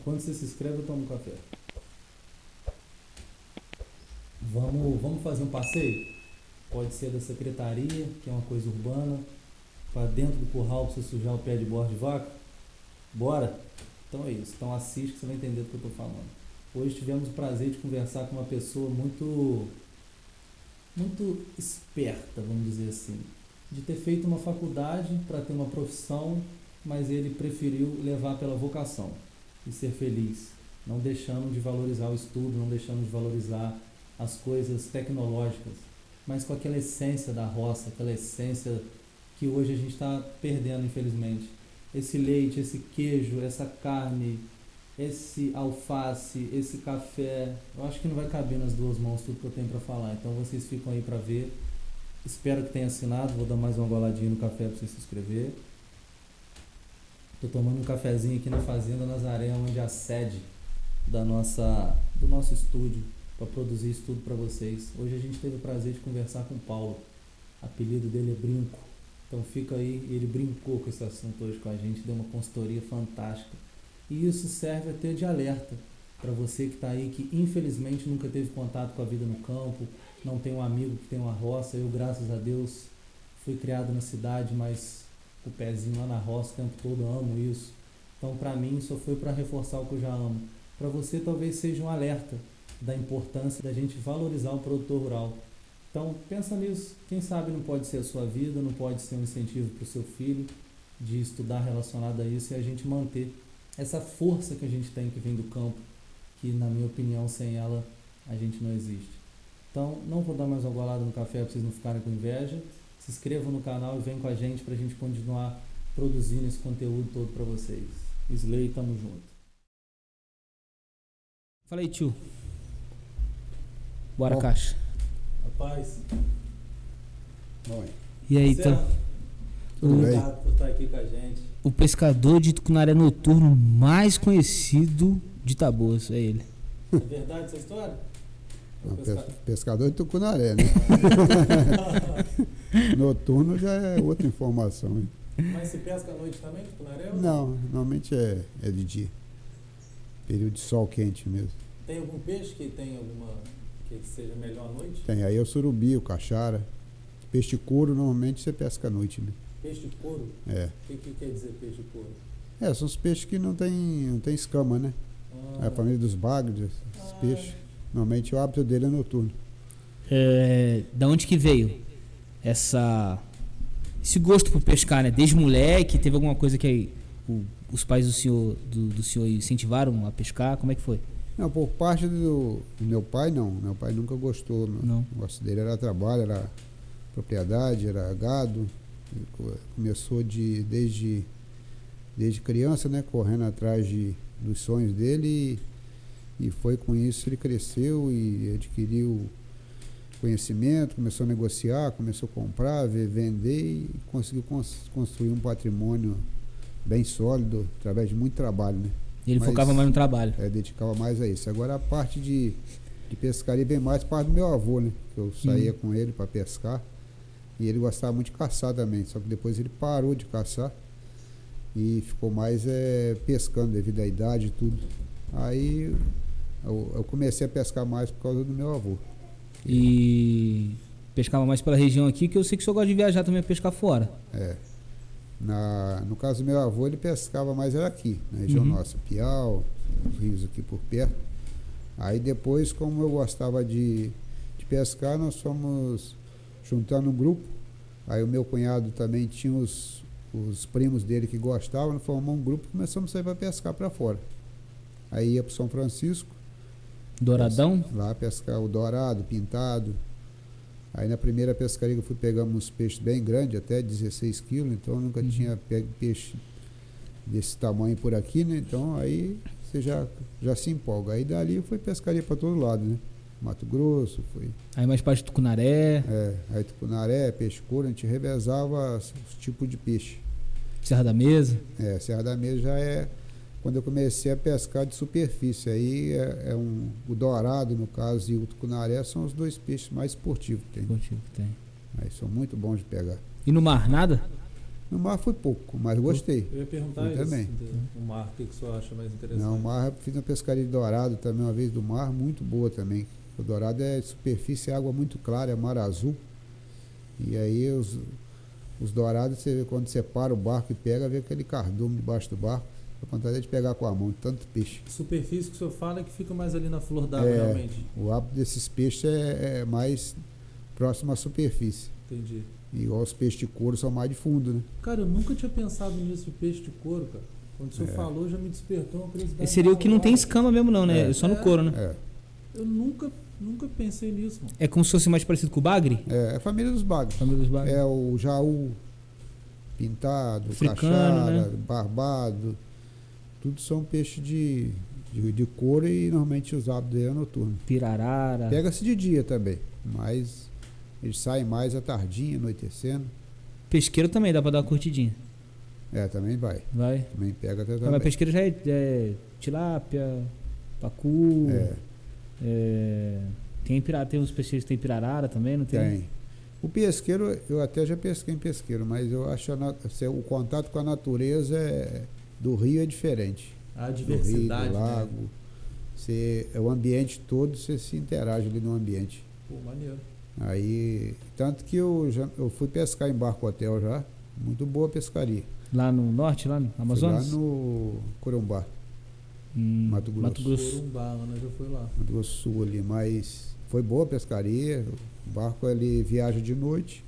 Enquanto você se inscreve, eu tomo café. Vamos fazer um passeio? Pode ser da secretaria, que é uma coisa urbana, para dentro do curral para você sujar o pé de borda de vaca? Bora? Então é isso. Então assiste que você vai entender do que eu estou falando. Hoje tivemos o prazer de conversar com uma pessoa muito esperta, vamos dizer assim, de ter feito uma faculdade para ter uma profissão, mas ele preferiu levar pela vocação e ser feliz, não deixando de valorizar o estudo, não deixando de valorizar as coisas tecnológicas, mas com aquela essência da roça, aquela essência que hoje a gente está perdendo, infelizmente. Esse leite, esse queijo, essa carne, esse alface, esse café, eu acho que não vai caber nas duas mãos tudo que eu tenho para falar, então vocês ficam aí para ver. Espero que tenha assinado, vou dar mais uma goladinha no café para você se inscrever. Estou tomando um cafezinho aqui na Fazenda Nazaré, onde é a sede do nosso estúdio, para produzir isso tudo para vocês. Hoje a gente teve o prazer de conversar com o Paulo, o apelido dele é Brinco, então fica aí, ele brincou com esse assunto hoje com a gente, deu uma consultoria fantástica. E isso serve até de alerta para você que está aí, que infelizmente nunca teve contato com a vida no campo, não tem um amigo que tem uma roça. Eu, graças a Deus, fui criado na cidade, mas com o pezinho lá na roça o tempo todo, amo isso. Então, para mim, só foi para reforçar o que eu já amo. Para você, talvez seja um alerta da importância da gente valorizar o produtor rural. Então, pensa nisso. Quem sabe não pode ser a sua vida, não pode ser um incentivo para o seu filho de estudar relacionado a isso e a gente manter essa força que a gente tem que vem do campo, que, na minha opinião, sem ela, a gente não existe. Então, não vou dar mais uma golada no café para vocês não ficarem com inveja. Se inscrevam no canal e venham com a gente para a gente continuar produzindo esse conteúdo todo para vocês. Slay, tamo junto. Fala aí, tio. Bora, Bom. caixa. Rapaz, Oi. E aí, certo? então? Tudo bem? Obrigado por estar aqui com a gente. O pescador de tucunaré noturno mais conhecido de Taboas, é ele. É verdade essa história? Não, pescador de tucunaré, né? Noturno já é outra informação. Hein? Mas se pesca à noite também, tucunaré? Não, normalmente é de dia. Período de sol quente mesmo. Tem algum peixe que tem alguma que seja melhor à noite? Tem aí o surubim, o caixara. Peixe de couro, normalmente você pesca à noite, né? Peixe de couro? É. O que quer dizer peixe de couro? São os peixes que não tem escama, né? É a família dos bagres, esses peixes. Normalmente o hábito dele é noturno. Da onde que veio esse gosto por pescar, né? Desde moleque, teve alguma coisa que os pais do senhor incentivaram a pescar? Como é que foi? Não, por parte do meu pai, não. Meu pai nunca gostou. Não. O negócio dele era trabalho, era propriedade, era gado. Ele começou desde criança, né? Correndo atrás dos sonhos dele e foi com isso ele cresceu e adquiriu conhecimento, começou a negociar, começou a comprar, vender e conseguiu construir um patrimônio bem sólido através de muito trabalho, né? Ele focava mais no trabalho. Dedicava mais a isso. Agora a parte de pescaria vem mais parte do meu avô, né? Que eu saía com ele para pescar e ele gostava muito de caçar também, só que depois ele parou de caçar e ficou mais pescando devido à idade e tudo. Aí eu comecei a pescar mais por causa do meu avô. E pescava mais pela região aqui, que eu sei que o senhor gosta de viajar também a pescar fora. No caso do meu avô, ele pescava mais era aqui, na região nossa, Piau, os rios aqui por perto. Aí depois, como eu gostava de pescar, nós fomos juntando um grupo. Aí o meu cunhado também tinha os primos dele que gostavam, nós formamos um grupo e começamos a sair para pescar para fora. Aí ia para São Francisco. Douradão? Lá pescar o dourado, pintado. Aí na primeira pescaria que eu fui, pegamos uns peixes bem grandes, até 16 quilos, então eu nunca tinha pego peixe desse tamanho por aqui, né? Então aí você já se empolga. Aí dali eu fui pescaria para todo lado, né? Mato Grosso, foi. Aí mais parte de tucunaré. Aí tucunaré, peixe couro, a gente revezava os tipos de peixe. Serra da Mesa. Serra da Mesa já é quando eu comecei a pescar de superfície. Aí o dourado, no caso, e o tucunaré são os dois peixes mais esportivos que tem. Aí Aí são muito bons de pegar. E no mar, nada? No mar foi pouco, mas gostei. Eu ia perguntar Eu isso. também. O mar, o que o senhor acha mais interessante? Não, o mar, eu fiz uma pescaria de dourado também, uma vez do mar, muito boa também. O dourado é superfície, é água muito clara, é mar azul. E aí os dourados, você vê, quando você para o barco e pega, vê aquele cardume debaixo do barco. A vontade de pegar com a mão, tanto peixe. Superfície que o senhor fala é que fica mais ali na flor d'água, É, realmente. o hábito desses peixes é mais próximo à superfície. Entendi. Igual os peixes de couro são mais de fundo, né? Cara, eu nunca tinha pensado nisso de peixe de couro, cara. Quando o senhor É. falou, já me despertou uma curiosidade. Esse seria o que não tem escama mesmo, não, né? É. É só no couro, né? É, Eu nunca pensei nisso, mano. É como se fosse mais parecido com o bagre? é a família dos bagres. Família dos bagres. É o jaú, pintado, Africano, cachara, né? barbado. Tudo são peixes de couro e normalmente usados de noturno. Pirarara. Pega-se de dia também, mas eles saem mais à tardinha, anoitecendo. Pesqueiro também dá pra dar uma curtidinha. É, também vai. Vai. Também pega até Mas também. pesqueiro já é tilápia, pacu. É, Tem uns peixes que tem pirarara também, não tem? tem. O pesqueiro, eu até já pesquei em pesqueiro, mas eu acho o contato com a natureza do rio é diferente. A Do rio, diversidade, do né? lago. O ambiente todo, você se interage ali no ambiente. Pô, maneiro. Aí, tanto que eu fui pescar em barco hotel já, muito boa a pescaria. Lá no norte, lá no Fui Amazonas? lá no Corumbá, Mato Grosso. Corumbá, Ana já foi lá. Mato Grosso do Sul ali, mas foi boa a pescaria, o barco ele viaja de noite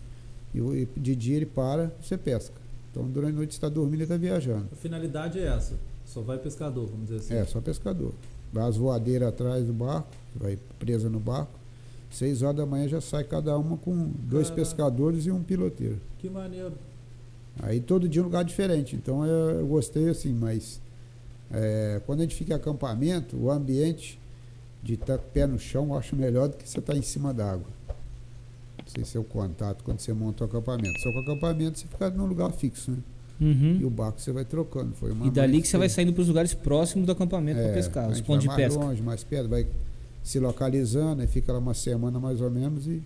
e de dia ele para, você pesca. Então durante a noite você está dormindo e está viajando. A finalidade é essa. Só vai pescador, vamos dizer assim. É, só pescador. Vai as voadeiras atrás do barco, vai presa no barco. 6 horas da manhã já sai cada uma com 2 Caraca. pescadores e um piloteiro. Que maneiro. Aí todo dia um lugar diferente. Então eu gostei assim, mas quando a gente fica em acampamento, o ambiente de estar com o pé no chão eu acho melhor do que você estar em cima da água. Não sei se é o contato quando você monta o acampamento. Só que o acampamento você fica num lugar fixo, né? E Uhum. o barco você vai trocando. Foi uma E dali mais que você vai experiência. saindo para os lugares próximos do acampamento para pescar, A os gente pontos de vai mais pesca. longe, mais perto, vai se localizando, aí fica lá uma semana mais ou menos e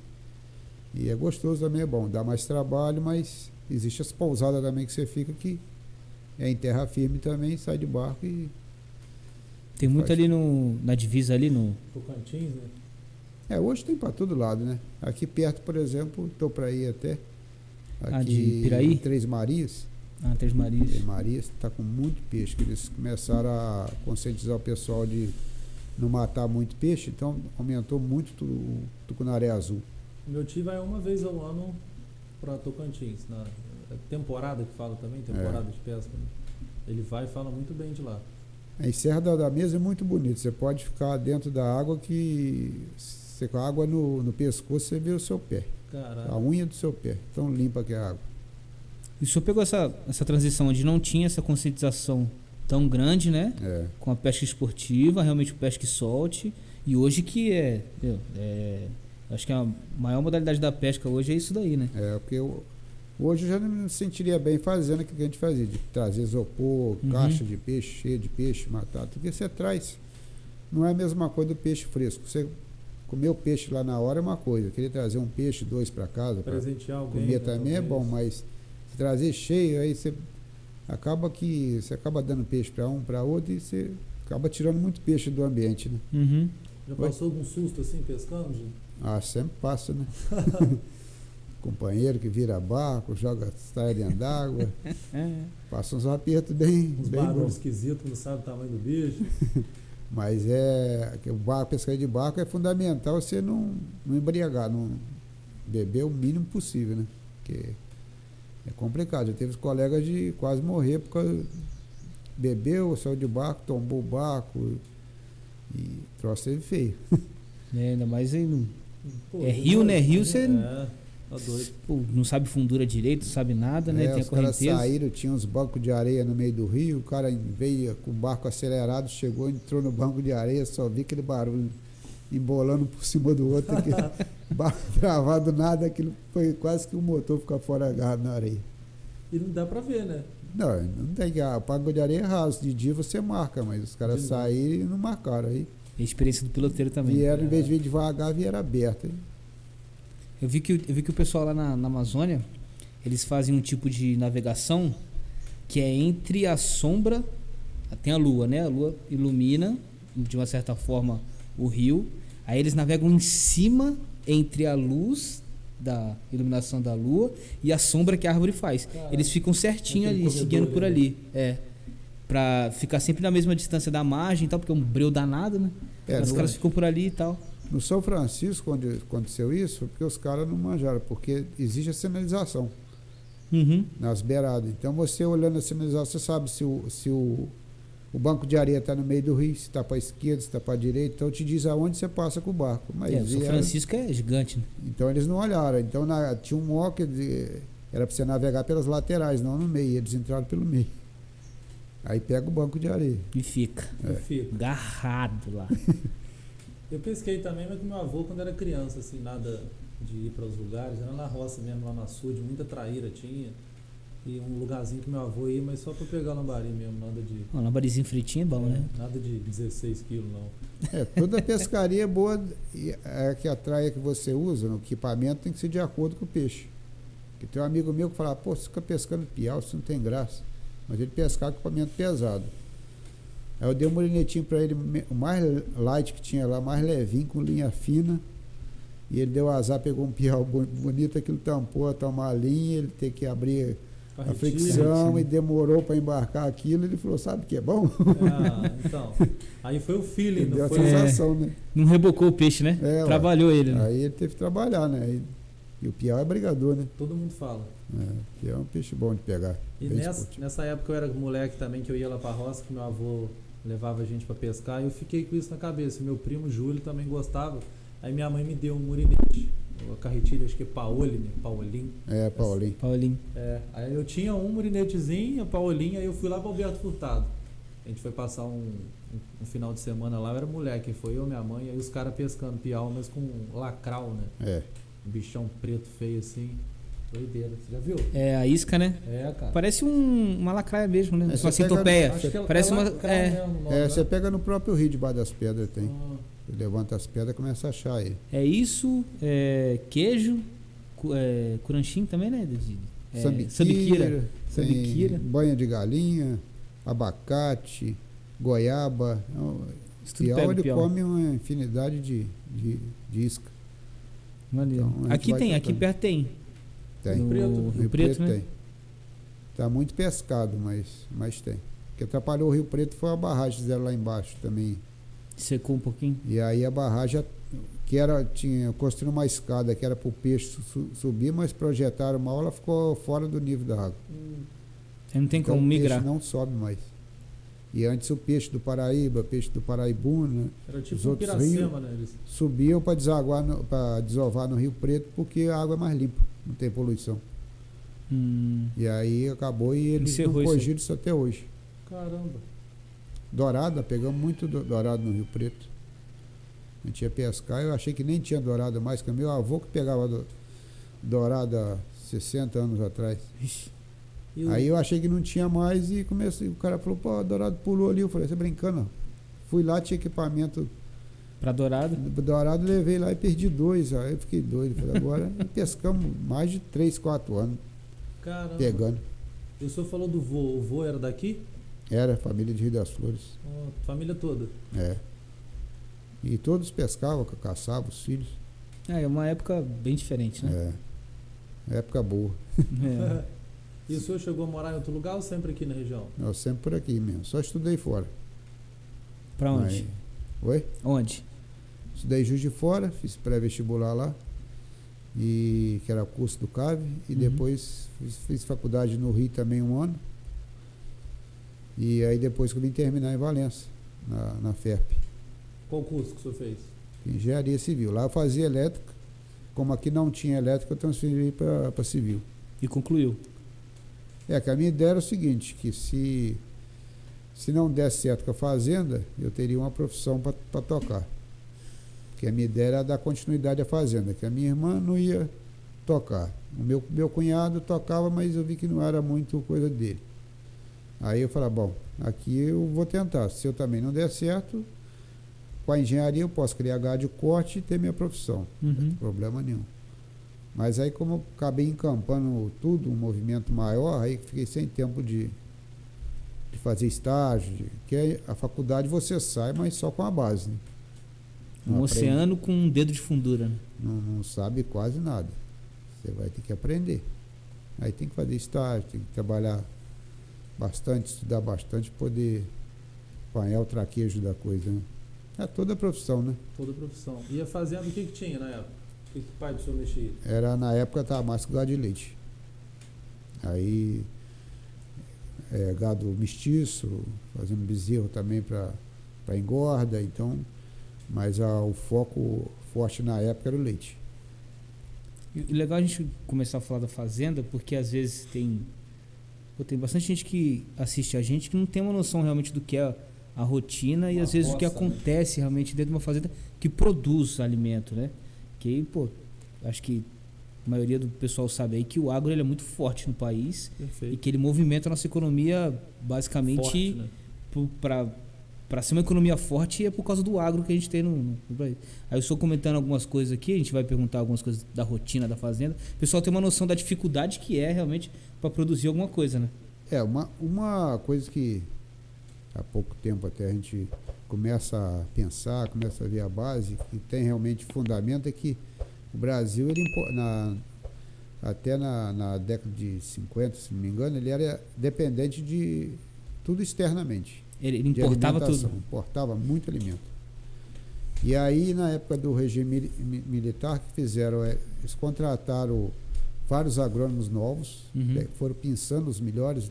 é gostoso também, é bom. Dá mais trabalho, mas existe as pousadas também que você fica que é em terra firme também, sai de barco e Tem muito faz. ali na divisa ali no. Tocantins, né? hoje tem para todo lado, né? Aqui perto, por exemplo, estou para ir até aqui de Piraí? em Três Marias. Três Marias. Três Marias está com muito peixe, que eles começaram a conscientizar o pessoal de não matar muito peixe, então aumentou muito o tucunaré azul. Meu tio vai uma vez ao ano para Tocantins. Na temporada que fala também, temporada de pesca. Né? Ele vai e fala muito bem de lá. A Serra da Mesa é muito bonito. Você pode ficar dentro da água que você com a água no pescoço você vê o seu pé. Caraca. A unha do seu pé. Tão limpa que é a água. E o senhor pegou essa transição onde não tinha essa conscientização tão grande, né? É. Com a pesca esportiva, realmente o pesca e solte. E hoje que acho que a maior modalidade da pesca hoje é isso daí, né? Porque hoje eu já não me sentiria bem fazendo aquilo que a gente fazia, de trazer isopor, caixa de peixe, cheia de peixe, matar. Porque você traz, não é a mesma coisa do peixe fresco. Você comer o peixe lá na hora é uma coisa, querer trazer um peixe, 2 para casa, para Presentear alguém. comer né, também é talvez. bom, mas se trazer cheio, aí você acaba dando peixe para um, para outro e você acaba tirando muito peixe do ambiente, né? Uhum. Já passou algum susto assim pescando? Gente? Sempre passa, né? Companheiro que vira barco, joga saia dentro d'água, passa uns apertos bem, Uns bem barulhos bons. esquisitos, não sabe o tamanho do bicho. Mas a pescaria de barco é fundamental você não embriagar, não beber o mínimo possível, né? Porque é complicado. Já teve colegas de quase morrer por causa bebeu, saiu de barco, tombou o barco e o troço teve feio. Ainda mais aí. Pô, É rio, né? Rio você tá doido. não sabe fundura direito, não sabe nada, né? Tem a Os caras correnteza. saíram, tinha uns bancos de areia no meio do rio, o cara veio com o barco acelerado, chegou, entrou no banco de areia, só vi aquele barulho embolando por cima do outro, aquele barco travado nada, aquilo foi quase que o motor ficar fora agarrado na areia. E não dá pra ver, né? Não tem que. O banco de areia é raso, de dia você marca, mas os caras saíram e não marcaram. Aí E a experiência do piloteiro também. vieram, em vez de vir devagar, vieram aberto. Hein? Eu vi que o pessoal lá na Amazônia, eles fazem um tipo de navegação que é entre a sombra, tem a lua, né? A lua ilumina de uma certa forma o rio, aí eles navegam em cima entre a luz da iluminação da lua e a sombra que a árvore faz. Caramba. Eles ficam certinho Aquele ali, seguindo corredor por ali, ali. Pra ficar sempre na mesma distância da margem e tal, porque é um breu danado, né? Os caras ficam por ali e tal. No São Francisco, onde aconteceu isso, foi porque os caras não manjaram, porque existe a sinalização Uhum. nas beiradas. Então você olhando a sinalização, você sabe se o banco de areia está no meio do rio, se está para a esquerda, se está para a direita, então te diz aonde você passa com o barco. Mas O São Francisco é gigante, né? então eles não olharam. Então tinha um ó que era para você navegar pelas laterais, não no meio. Eles entraram pelo meio. Aí pega o banco de areia. E fica Eu fico. agarrado lá. Eu pesquei também, mas com meu avô quando era criança, assim, nada de ir para os lugares, era na roça mesmo, lá no açude, muita traíra tinha. E um lugarzinho que meu avô ia, mas só para pegar lambari mesmo, nada de. Um lambarizinho fritinho é bom, né? Nada de 16 quilos, não. Toda pescaria boa é que a traia que você usa no equipamento tem que ser de acordo com o peixe. Porque tem um amigo meu que fala, pô, você fica pescando piau, isso não tem graça. Mas ele pescava com equipamento pesado. Aí eu dei um molinetinho para ele, o mais light que tinha lá, mais levinho, com linha fina. E ele deu azar, pegou um piau bonito, aquilo tampou a tomar a linha, ele tem que abrir a fricção e demorou para embarcar aquilo. Ele falou, sabe o que é bom? Então. Aí foi o feeling, Deu não a foi? sensação, né? Não rebocou o peixe, né? Trabalhou ele, né? Aí ele teve que trabalhar, né? E o piau é brigador, né? Todo mundo fala. Piau é um peixe bom de pegar. E nessa época eu era moleque também, que eu ia lá pra roça, que meu avô levava a gente pra pescar, e eu fiquei com isso na cabeça. Meu primo Júlio também gostava. Aí minha mãe me deu um murinete, uma carretilha, acho que é Paoli, né? Paulinho. Paulinho. Aí eu tinha um murinetezinho, a Paulinho, aí eu fui lá pro Alberto Furtado. A gente foi passar um final de semana lá, eu era moleque, foi eu, minha mãe, aí os caras pescando piau, mas com lacral, né? Um bichão preto feio assim. Doideira, você já viu? É a isca, né? Cara. Parece uma lacraia mesmo, né? Uma centopeia. Parece uma. Você pega no próprio rio, debaixo das pedras tem. Você levanta as pedras e começa a achar ele. É isso, queijo, curanchim também, né? Sambiquira. Banha de galinha, abacate, goiaba. Piau, ele come uma infinidade de isca. Então, aqui perto tem. Tem. No Rio Preto, né? Tem. Tá muito pescado, mas tem. O que atrapalhou o Rio Preto foi a barragem que fizeram lá embaixo também. Secou um pouquinho. E aí a barragem tinha construído uma escada que era para o peixe subir, mas projetaram mal, ela ficou fora do nível da água. Aí não tem então, como migrar. O peixe não sobe mais. E antes o peixe do Paraíba, peixe do Paraibuna, né? Era tipo os um outros Piracema, rios né? Subiam para desovar no Rio Preto porque a água é mais limpa, não tem poluição. E aí acabou e eles não corrigiram isso até hoje. Caramba. Dourada, pegamos muito dourado no Rio Preto. A gente ia pescar, eu achei que nem tinha dourada mais, que meu avô que pegava dourada há 60 anos atrás. Aí eu achei que não tinha mais e comecei, o cara falou, pô, dourado pulou ali. Eu falei, você brincando? Não. Fui lá, tinha equipamento para dourado? Dourado, levei lá e perdi 2. Aí eu fiquei doido. Falei, agora pescamos mais de 3, 4 anos. Caramba. Pegando. E o senhor falou do vô, o vô era daqui? Era, família de Rio das Flores. Família toda? E todos pescavam, caçavam os filhos. É uma época bem diferente, né? Época boa. E o senhor chegou a morar em outro lugar ou sempre aqui na região? Não, sempre por aqui mesmo. Só estudei fora. Pra onde? Oi? Onde? Estudei em Juiz de Fora, fiz pré-vestibular lá, que era o curso do CAV, e depois fiz faculdade no Rio também 1 ano. E aí depois que eu vim terminar em Valença, na FERP. Qual curso que o senhor fez? Engenharia Civil. Lá eu fazia elétrica, como aqui não tinha elétrica, eu transferi para civil. E concluiu? Que a minha ideia era o seguinte, que se não desse certo com a fazenda, eu teria uma profissão para tocar. Porque a minha ideia era dar continuidade à fazenda, que a minha irmã não ia tocar. O meu cunhado tocava, mas eu vi que não era muito coisa dele. Aí eu falei, bom, aqui eu vou tentar. Se eu também não der certo, com a engenharia eu posso criar gado de corte e ter minha profissão. Não tem problema nenhum. Mas aí como eu acabei encampando tudo, um movimento maior, aí fiquei sem tempo de fazer estágio, que a faculdade você sai, mas só com a base, né? Um oceano com um dedo de fundura, né? Não sabe quase nada. Você vai ter que aprender. Aí tem que fazer estágio, tem que trabalhar bastante, estudar bastante, poder apanhar o traquejo da coisa, né? É toda a profissão, né? Toda profissão. Ia fazendo o que tinha na época? O que o pai do senhor mexia? Era, na época, estava mais com gado de leite. Aí, gado mestiço, fazendo bezerro também para engorda, então, mas o foco forte na época era o leite. E legal a gente começar a falar da fazenda, porque às vezes tem bastante gente que assiste a gente que não tem uma noção realmente do que é a rotina e às vezes o que acontece realmente dentro de uma fazenda que produz alimento, né? Que, pô, acho que a maioria do pessoal sabe aí que o agro ele é muito forte no país. Perfeito. E que ele movimenta a nossa economia basicamente para ser uma economia forte é por causa do agro que a gente tem no país. Aí eu estou comentando algumas coisas aqui, a gente vai perguntar algumas coisas da rotina da fazenda. O pessoal tem uma noção da dificuldade que é realmente para produzir alguma coisa, né? Uma coisa que há pouco tempo até a gente começa a pensar, começa a ver a base, que tem realmente fundamento, é que o Brasil, até na década de 50, se não me engano, ele era dependente de tudo externamente. Ele importava tudo. Importava muito alimento. E aí, na época do regime militar, que fizeram, eles contrataram vários agrônomos novos, foram pensando os melhores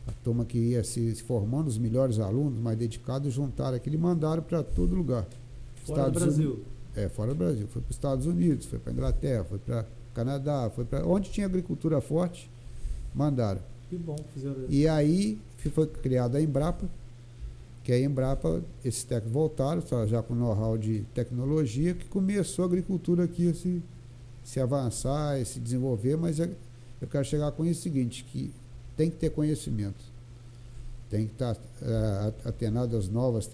a turma que ia se formando, os melhores alunos, mais dedicados, juntaram aquilo e mandaram para todo lugar. Fora do Brasil? Fora do Brasil. Foi para os Estados Unidos, foi para a Inglaterra, foi para Canadá, foi para onde tinha agricultura forte, mandaram. Que bom que fizeram isso. E aí foi criada a Embrapa, que a Embrapa, esses técnicos voltaram, já com know-how de tecnologia, que começou a agricultura aqui a se avançar, a se desenvolver, mas eu quero chegar com isso o seguinte, que tem que ter conhecimento, tem que estar atenado às novas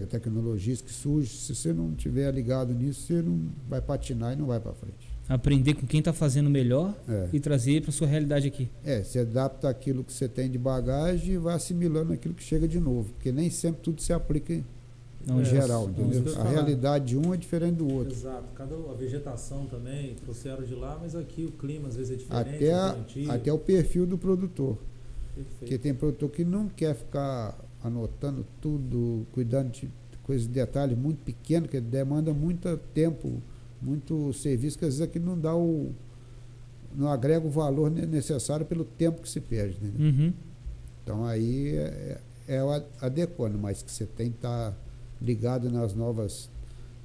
tecnologias que surgem. Se você não estiver ligado nisso, você não vai patinar e não vai para frente. Aprender com quem está fazendo melhor e trazer para sua realidade aqui. Você adapta aquilo que você tem de bagagem e vai assimilando aquilo que chega de novo, porque nem sempre tudo se aplica em geral, entendeu? A realidade de um é diferente do outro. Exato, a vegetação também trouxeram de lá, mas aqui o clima às vezes é diferente. Até o perfil do produtor. Perfeito. Porque tem produtor que não quer ficar anotando tudo, cuidando de coisas, detalhes muito pequenos, que demanda muito tempo, muito serviço, que às vezes aqui não agrega o valor necessário pelo tempo que se perde. Né? Então aí adequando, mas que você tem que estar ligado nas novas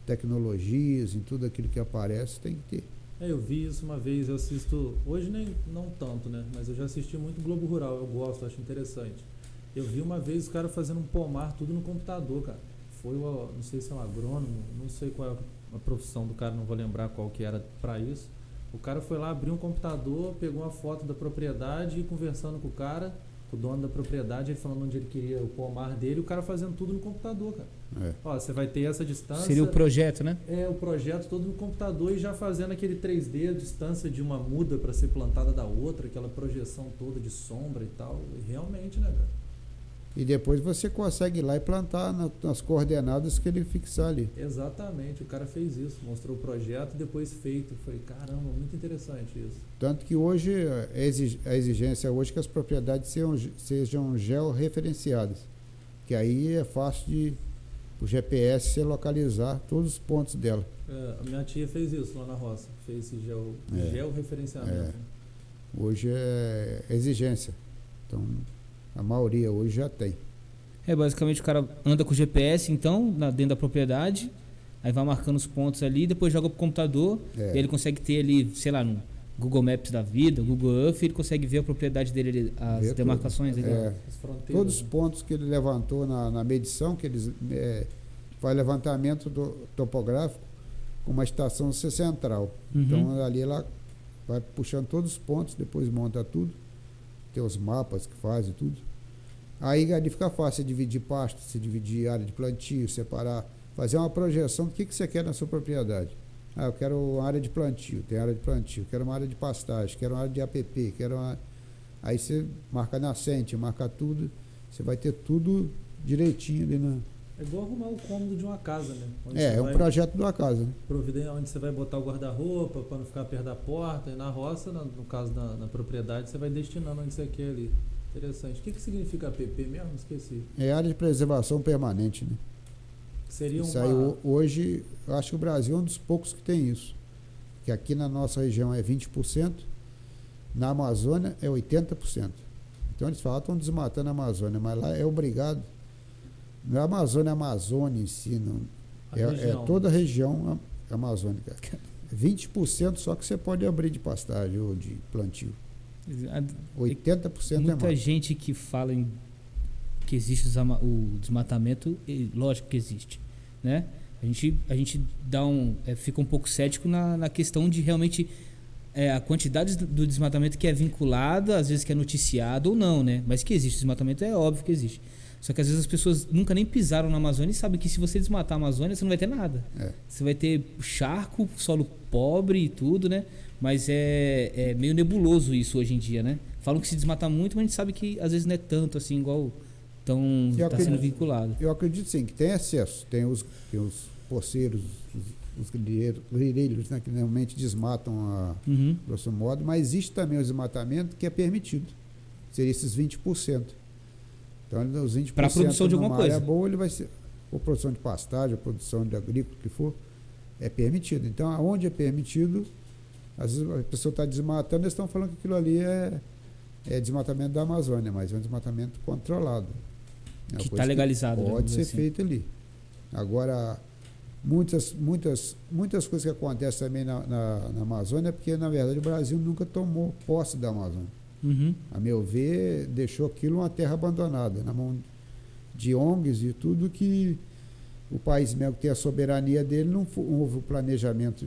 tecnologias, em tudo aquilo que aparece, tem que ter. Eu vi isso uma vez, eu assisto, hoje não tanto, né? Mas eu já assisti muito Globo Rural, eu gosto, acho interessante. Eu vi uma vez os caras fazendo um pomar, tudo no computador, cara. Não sei se é um agrônomo, não sei qual é a profissão do cara, não vou lembrar qual que era para isso. O cara foi lá, abriu um computador, pegou uma foto da propriedade e conversando com o cara, com o dono da propriedade, ele falando onde ele queria o pomar dele, o cara fazendo tudo no computador, cara. Você vai ter essa distância. Seria o projeto, né? O projeto todo no computador e já fazendo aquele 3D, a distância de uma muda para ser plantada da outra, aquela projeção toda de sombra e tal. E realmente, né, cara? E depois você consegue ir lá e plantar nas coordenadas que ele fixar ali. Exatamente, o cara fez isso, mostrou o projeto e depois feito. Eu falei, caramba, muito interessante isso. Tanto que hoje, a exigência hoje é que as propriedades sejam georreferenciadas, que aí é fácil de o GPS se localizar todos os pontos dela. A minha tia fez isso lá na roça, fez esse georreferenciamento. Hoje é exigência, então a maioria hoje já tem. Basicamente o cara anda com o GPS, então, dentro da propriedade, aí vai marcando os pontos ali, depois joga pro computador, e aí ele consegue ter ali, sei lá, no Google Maps da vida, Google Earth, ele consegue ver a propriedade dele, as demarcações ali. As fronteiras. Todos os pontos que ele levantou na medição, que eles faz levantamento topográfico com uma estação central. Então ali ela vai puxando todos os pontos, depois monta tudo, tem os mapas que faz e tudo. Aí ali fica fácil dividir pasto, se dividir área de plantio, separar, fazer uma projeção do que você quer na sua propriedade. eu quero uma área de plantio, tem área de plantio, quero uma área de pastagem, quero uma área de APP, Aí você marca nascente, marca tudo, você vai ter tudo direitinho ali na... É igual arrumar o cômodo de uma casa, né? É um projeto de uma casa, né? Onde você vai botar o guarda-roupa para não ficar perto da porta. E na roça, no caso na propriedade, você vai destinando onde você quer ali. Interessante. O que significa APP mesmo? Esqueci. É área de preservação permanente, né? Seria isso aí, hoje, eu acho que o Brasil é um dos poucos que tem isso. Que aqui na nossa região é 20%, na Amazônia é 80%. Então eles falam, estão desmatando a Amazônia, mas lá é obrigado. Não é a Amazônia em si, não. É toda a região amazônica. 20% só que você pode abrir de pastagem ou de plantio. 80% é muita gente que fala que existe o desmatamento, lógico que existe, né? A gente fica um pouco cético na questão de realmente a quantidade do desmatamento que é vinculada, às vezes que é noticiado ou não, né? Mas que existe desmatamento é óbvio que existe. Só que às vezes as pessoas nunca nem pisaram na Amazônia e sabem que se você desmatar a Amazônia, você não vai ter nada. Você vai ter charco, solo pobre e tudo, né? Mas é meio nebuloso isso hoje em dia, né? Falam que se desmata muito, mas a gente sabe que às vezes não é tanto assim, igual está sendo vinculado. Eu acredito sim, que tem excesso. Tem os poceiros, os grileiros, né, que normalmente desmatam grosso modo, mas existe também o desmatamento que é permitido. Seria esses 20%. Então, os 20% para a produção de alguma coisa. Área boa, ele vai ser, ou produção de pastagem, ou produção de agrícola, o que for, é permitido. Então, aonde é permitido, às vezes a pessoa está desmatando, eles estão falando que aquilo ali é desmatamento da Amazônia, mas é um desmatamento controlado. Que está legalizado. Pode ser feito ali. Agora, muitas coisas que acontecem também na Amazônia, porque, na verdade, o Brasil nunca tomou posse da Amazônia. A meu ver, deixou aquilo uma terra abandonada, na mão de ONGs e tudo, que o país mesmo que tem a soberania dele, não houve o planejamento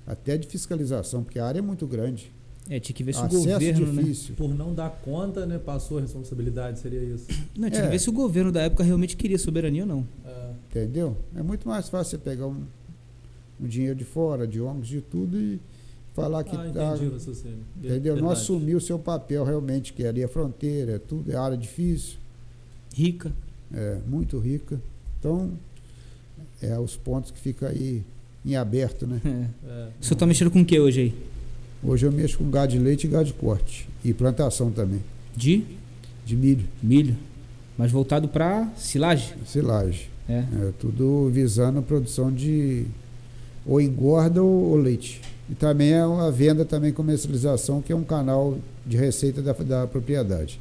até de fiscalização, porque a área é muito grande. Tinha que ver se o governo, difícil. Né? Por não dar conta, né, passou a responsabilidade, seria isso. Não, tinha que ver se o governo da época realmente queria soberania ou não. Entendeu? É muito mais fácil você pegar um dinheiro de fora, de ONGs, de tudo, e falar que entendeu? Não assumir o seu papel realmente, que ali é fronteira, tudo é área difícil. Rica. Muito rica. Então, os pontos que ficam aí em aberto, né? O senhor está mexendo com o que hoje aí? Hoje eu mexo com gado de leite e gado de corte. E plantação também. De milho. Milho. Mas voltado para silagem? Silagem. Tudo visando a produção de ou engorda ou leite. E também é a venda, também comercialização, que é um canal de receita da propriedade.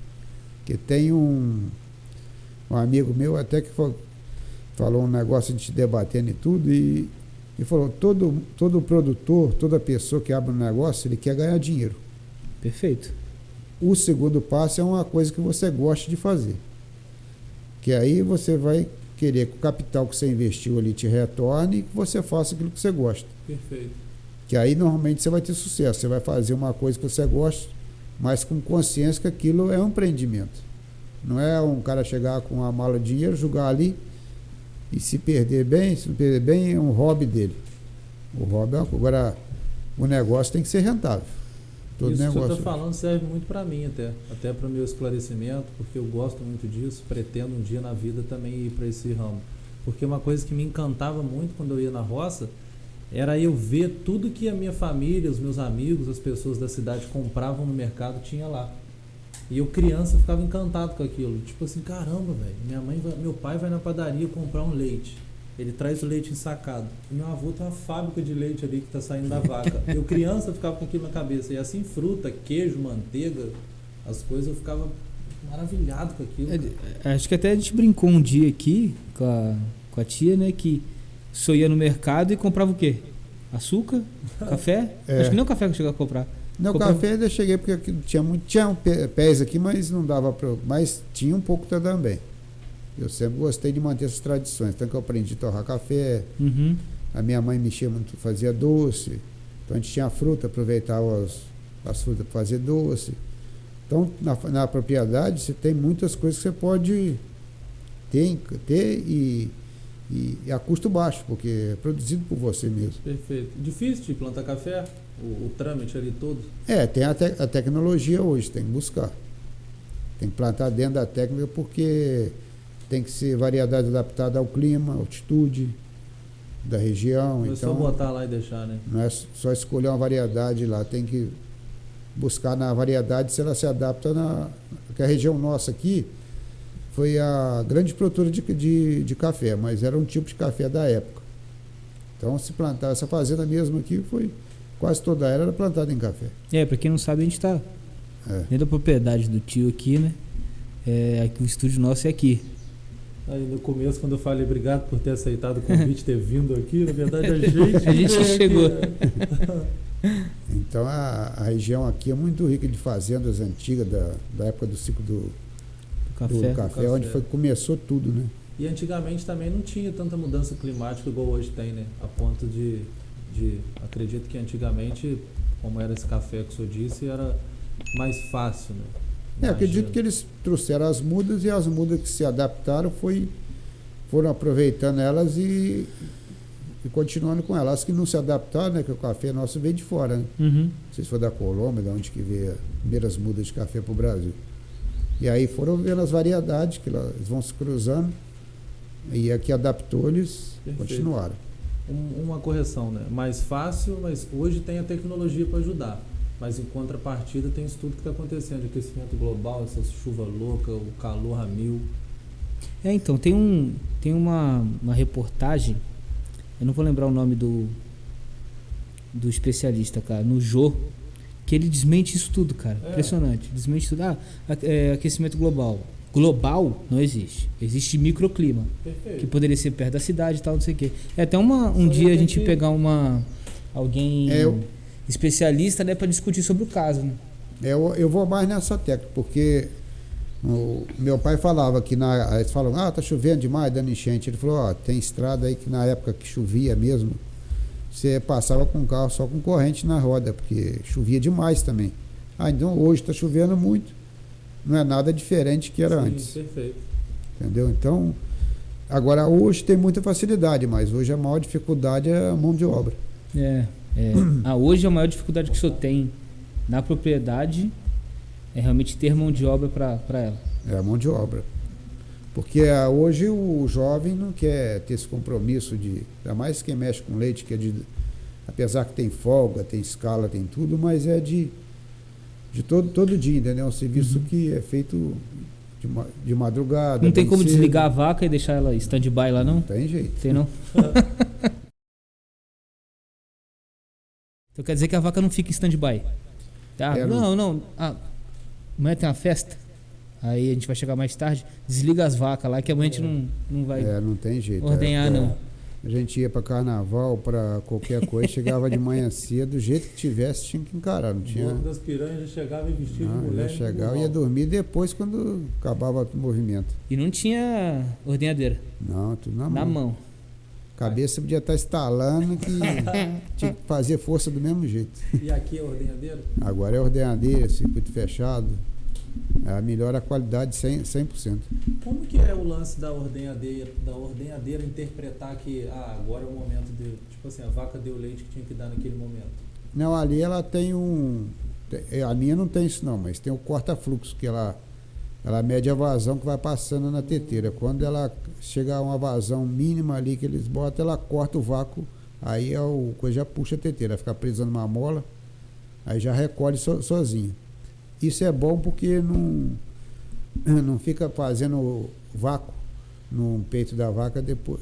Que tem um amigo meu até que falou um negócio, a gente debatendo e tudo, e falou, todo produtor, toda pessoa que abre um negócio, ele quer ganhar dinheiro. Perfeito. O segundo passo é uma coisa que você gosta de fazer. Que aí você vai querer que o capital que você investiu ali te retorne e que você faça aquilo que você gosta. Perfeito. Que aí normalmente você vai ter sucesso. Você vai fazer uma coisa que você gosta, mas com consciência que aquilo é um empreendimento. Não é um cara chegar com uma mala de dinheiro, jogar ali e se perder bem, é um hobby dele. O hobby agora, o negócio tem que ser rentável. Todo isso negócio que você está falando serve muito para mim até para o meu esclarecimento, porque eu gosto muito disso, pretendo um dia na vida também ir para esse ramo. Porque uma coisa que me encantava muito quando eu ia na roça era eu ver tudo que a minha família, os meus amigos, as pessoas da cidade compravam no mercado, tinha lá. E eu, criança, ficava encantado com aquilo. Tipo assim, caramba, velho, meu pai vai na padaria comprar um leite. Ele traz o leite ensacado. E meu avô tem uma fábrica de leite ali que está saindo da vaca. Eu, criança, ficava com aquilo na cabeça. E assim, fruta, queijo, manteiga, as coisas, eu ficava maravilhado com aquilo. Acho que até a gente brincou um dia aqui com a tia, né, que só ia no mercado e comprava o quê? Açúcar? Café? Acho que nem o café que eu cheguei a comprar. Não, o café eu cheguei porque tinha pés aqui, mas não dava para. Mas tinha um pouco também. Eu sempre gostei de manter essas tradições. Então que eu aprendi a torrar café. A minha mãe mexia muito, fazia doce. Então a gente tinha fruta, aproveitava as frutas para fazer doce. Então na propriedade você tem muitas coisas que você pode ter e e a custo baixo, porque é produzido por você mesmo. Perfeito. Difícil de plantar café? O trâmite ali todo? Tem a tecnologia hoje, tem que buscar. Tem que plantar dentro da técnica, porque tem que ser variedade adaptada ao clima, altitude da região. Não é então, só botar lá e deixar, né? não é só escolher uma variedade lá, tem que buscar na variedade se ela se adapta porque a região nossa aqui foi a grande produtora de café, mas era um tipo de café da época. Então, se plantar, essa fazenda mesmo aqui foi quase toda ela era plantada em café. Pra quem não sabe, a gente tá dentro da propriedade do tio aqui, né? Aqui, o estúdio nosso é aqui. Aí no começo, quando eu falei obrigado por ter aceitado o convite, ter vindo aqui, na verdade A gente chegou. Aqui, né? Então a região aqui é muito rica de fazendas antigas da época do ciclo do café, onde começou tudo, né? E antigamente também não tinha tanta mudança climática igual hoje tem, né? A ponto de acredito que antigamente, como era esse café que o senhor disse, era mais fácil, né? Acredito que eles trouxeram as mudas, e as mudas que se adaptaram foram aproveitando elas e continuando com elas. As que não se adaptaram, né, que o café nosso veio de fora, né? Uhum. Se for da Colômbia, de onde que veio as primeiras mudas de café para o Brasil. E aí foram vendo as variedades, que elas vão se cruzando, e a que adaptou, eles continuaram. Uma correção, né? Mais fácil, mas hoje tem a tecnologia para ajudar. Mas em contrapartida tem isso tudo que está acontecendo, aquecimento global, essa chuva louca, o calor a mil. Então, tem uma reportagem, eu não vou lembrar o nome do especialista, cara, no Jô, que ele desmente isso tudo, cara. Impressionante. Desmente tudo. Aquecimento global. Global não existe. Existe microclima. Perfeito. Que poderia ser perto da cidade e tal, não sei o quê. Até um dia a gente pegar alguém especialista, né, para discutir sobre o caso, né? Eu vou mais nessa técnica, porque o meu pai falava que eles falam, tá chovendo demais, dando enchente. Ele falou, tem estrada aí que na época que chovia mesmo, você passava com o carro só com corrente na roda, porque chovia demais também. Então hoje está chovendo muito, não é nada diferente que era antes. Perfeito. Entendeu? Então, agora hoje tem muita facilidade, mas hoje a maior dificuldade é a mão de obra. Hoje a maior dificuldade que o senhor tem na propriedade é realmente ter mão de obra para ela. É a mão de obra. Porque hoje o jovem não quer ter esse compromisso ainda mais quem mexe com leite, que apesar que tem folga, tem escala, tem tudo, mas é de todo dia, entendeu? É um serviço que é feito de madrugada. Não tem como cedo. Desligar a vaca e deixar ela stand-by lá, não? Não tem jeito. Tem não? Então quer dizer que a vaca não fica em stand-by? Não. Amanhã tem uma festa, aí a gente vai chegar mais tarde, desliga as vacas lá, que amanhã a gente não vai não tem jeito. ordenhar, não. A gente ia para carnaval, para qualquer coisa, chegava de manhã cedo, do jeito que tivesse, tinha que encarar. Não tinha. O Morro das Piranhas já chegava e vestia de mulher. Já chegava e ia dormir depois, quando acabava o movimento. E não tinha ordenhadeira? Não, tudo na mão. Na mão. Cabeça podia estar estalando, que tinha que fazer força do mesmo jeito. E aqui é ordenhadeira? Agora é ordenhadeira, circuito fechado. Melhora a qualidade 100%. Como que é o lance da ordenhadeira interpretar que agora é o momento de... Tipo assim, a vaca deu o leite que tinha que dar naquele momento? Não, ali ela tem a minha não tem isso não, mas tem o corta-fluxo, que ela mede a vazão que vai passando na teteira. Quando ela chega a uma vazão mínima ali que eles botam, ela corta o vácuo, aí coisa já puxa a teteira, fica presa numa mola, aí já recolhe sozinho. Isso é bom porque não fica fazendo vácuo no peito da vaca depois,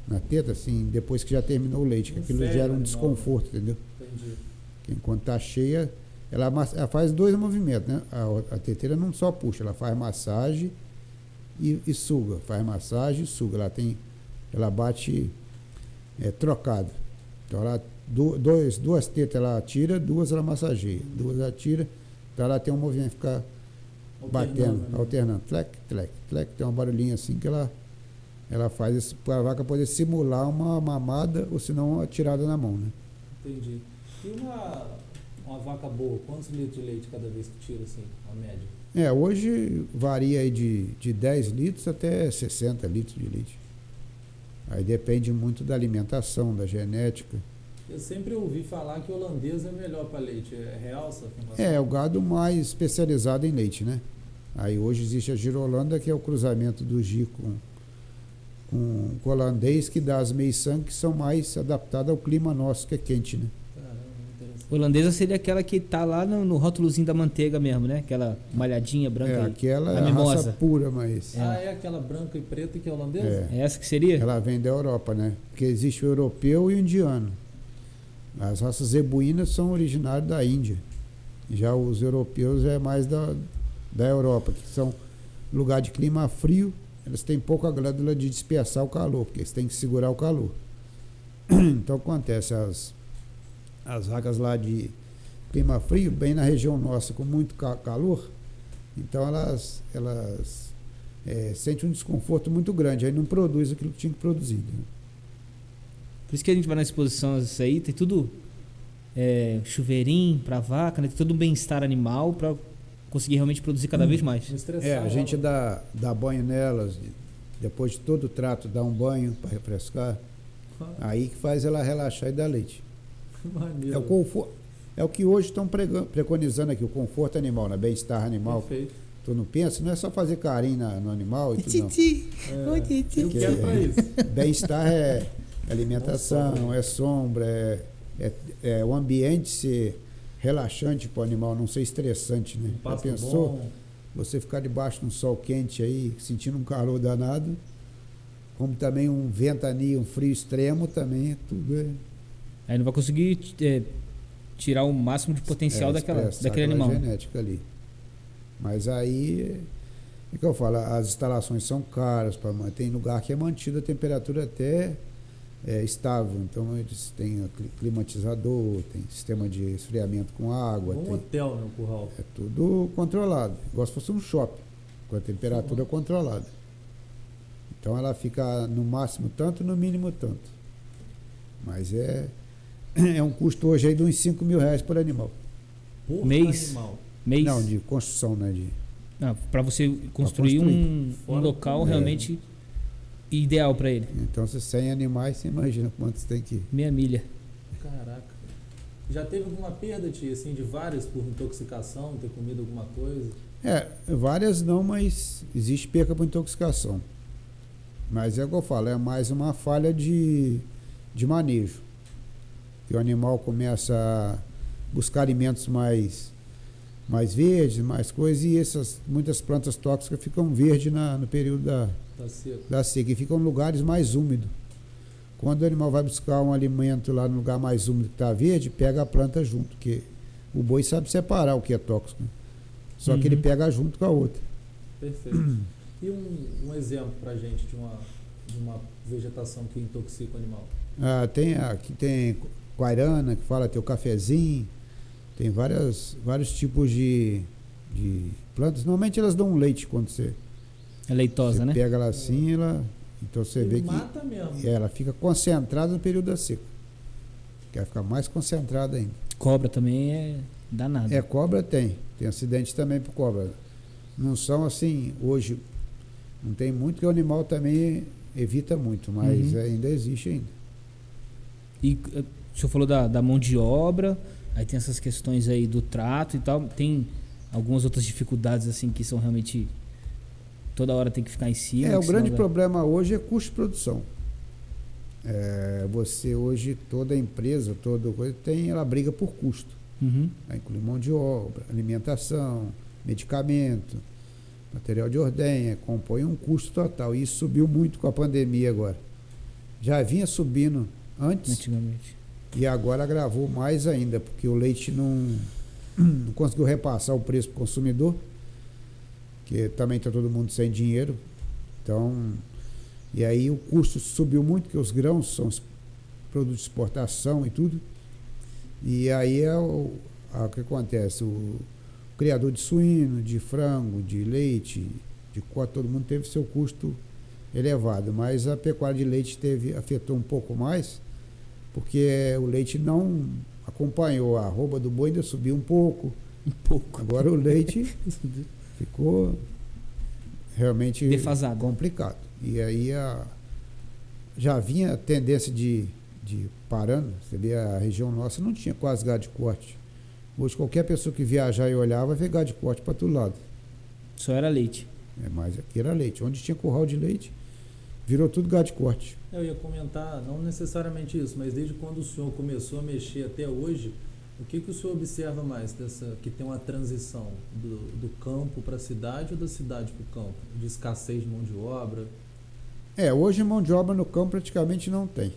na teta, assim, depois que já terminou o leite, que aquilo gera um desconforto, entendeu? Entendi. Que enquanto está cheia, ela faz dois movimentos, né? A teteira não só puxa, ela faz massagem e suga, faz massagem e suga. Ela bate trocada. Então duas tetas ela tira, duas ela massageia, duas ela tira. Então ela tem um movimento, ficar batendo, alternando, tlec, tlec, tlec, tem um barulhinho assim que ela faz para a vaca poder simular uma mamada ou senão uma tirada na mão, né? Entendi. E uma vaca boa, quantos litros de leite cada vez que tira, assim, a média? Hoje varia aí de 10 litros até 60 litros de leite. Aí depende muito da alimentação, da genética. Eu sempre ouvi falar que holandês é melhor para leite. É real essa afirmação? É o gado mais especializado em leite, né? Aí hoje existe a Girolanda, que é o cruzamento do Gir com o holandês, que dá as meiçãs que são mais adaptadas ao clima nosso, que é quente, né? Caramba, interessante. Holandesa seria aquela que tá lá no rótulozinho da manteiga mesmo, né? Aquela malhadinha branca. É, aí. aquela a é a mimosa. raça pura, mas É aquela branca e preta que é holandesa? É. É essa que seria? ela vem da Europa, né? Porque existe o europeu e o indiano. As raças zebuínas são originárias da Índia. Já os europeus é mais da Europa, que são lugar de clima frio, eles têm pouca glândula de dispersar o calor, porque eles têm que segurar o calor. Então acontece, as vacas lá de clima frio, bem na região nossa, com muito calor, então elas sentem um desconforto muito grande, aí não produz aquilo que tinha que produzir. Né? Por isso que a gente vai na exposição, isso aí, tem tudo chuveirinho pra vaca, né? Tem todo um bem-estar animal pra conseguir realmente produzir cada vez mais. Não estressar A gente ela. dá banho nelas, depois de todo o trato, dá um banho para refrescar, aí que faz ela relaxar e dar leite. Maneiro. É o conforto, é o que hoje estão preconizando aqui, o conforto animal, né? Bem-estar animal. Perfeito. Tu não pensa, não é só fazer carinho no animal e tudo, não. Eu quero para isso. Bem-estar é alimentação, é sombra, é o ambiente ser relaxante para o animal, não ser estressante, né? Já Pasto pensou? bom. Você ficar debaixo de um sol quente aí, sentindo um calor danado, como também um ventania, um frio extremo também, tudo Aí não vai conseguir tirar o máximo de potencial daquele aquela animal. genética ali. Mas aí, é que eu falo, as instalações são caras para manter. Tem lugar que é mantida a temperatura até estável. Então eles têm climatizador, tem sistema de esfriamento com água. Um hotel, né, o curral. É tudo controlado, igual se fosse um shopping, com a temperatura controlada. Então ela fica no máximo tanto, no mínimo tanto. Mas é um custo hoje aí de uns 5 mil reais por animal. Por Mês. animal. Mês. Não, de construção, né? Para você construir um Fora local tudo. realmente ideal para ele. Então, se 100 animais, você imagina quantos tem que. Meia milha. Caraca. Já teve alguma perda, tia, assim, de várias por intoxicação, ter comido alguma coisa? Várias não, mas existe perca por intoxicação. Mas é o que eu falo, é mais uma falha de manejo. Que o animal começa a buscar alimentos mais verdes, mais coisas, e muitas plantas tóxicas ficam verdes no período Tá seco. da seca, e ficam em lugares mais úmidos. Quando o animal vai buscar um alimento lá no lugar mais úmido que está verde, pega a planta junto, porque o boi sabe separar o que é tóxico, né? Só que ele pega junto com a outra. Perfeito. E um exemplo pra gente de uma vegetação que intoxica o animal? Aqui tem guairana, que fala, tem o cafezinho, tem vários tipos de plantas. Normalmente elas dão um leite quando você É leitosa, né? pega ela assim, então você vê que mata mesmo. ela fica concentrada no período da seca. Quer ficar mais concentrada ainda. Cobra também é danado. Cobra tem acidente também por cobra. Não são assim, hoje não tem muito, que o animal também evita muito, mas ainda existe ainda. E o senhor falou da mão de obra, aí tem essas questões aí do trato e tal. Tem algumas outras dificuldades assim que são realmente toda hora tem que ficar em cima. O grande problema hoje é custo de produção. Você hoje, toda empresa, toda coisa, ela briga por custo. Inclui mão de obra, alimentação, medicamento, material de ordenha, compõe um custo total. E isso subiu muito com a pandemia agora. Já vinha subindo antigamente. E agora agravou mais ainda, porque o leite não conseguiu repassar o preço para o consumidor, que também está todo mundo sem dinheiro. Então, e aí o custo subiu muito, porque os grãos são produtos de exportação e tudo. E aí o que acontece? O criador de suíno, de frango, de leite, de cota, todo mundo teve seu custo elevado, mas a pecuária de leite afetou um pouco mais, porque o leite não acompanhou, a arroba do boi ainda subiu um pouco. Agora o leite ficou realmente defasado, complicado. E aí já vinha a tendência de parando. Você vê, a região nossa não tinha quase gado de corte. Hoje qualquer pessoa que viajar e olhar vai ver gado de corte para todo lado. Só era leite. Mas aqui era leite. Onde tinha curral de leite, virou tudo gado de corte. Eu ia comentar, não necessariamente isso, mas desde quando o senhor começou a mexer até hoje, o que o senhor observa mais que tem uma transição do campo para a cidade ou da cidade para o campo? De escassez de mão de obra? Hoje mão de obra no campo praticamente não tem.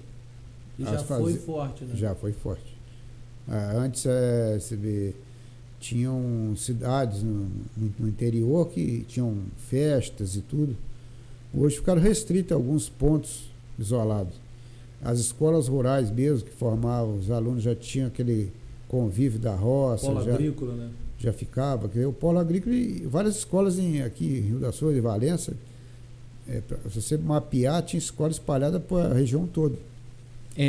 E já foi forte, né? Já foi forte. Antes, você vê, tinham cidades no interior que tinham festas e tudo. Hoje ficaram restritos a alguns pontos isolados. As escolas rurais mesmo, que formavam, os alunos já tinham aquele convívio da roça. Polo agrícola, né? Já ficava. O polo agrícola e várias escolas aqui em Rio das Flores e Valença, se você mapear, tinha escola espalhada para a região toda.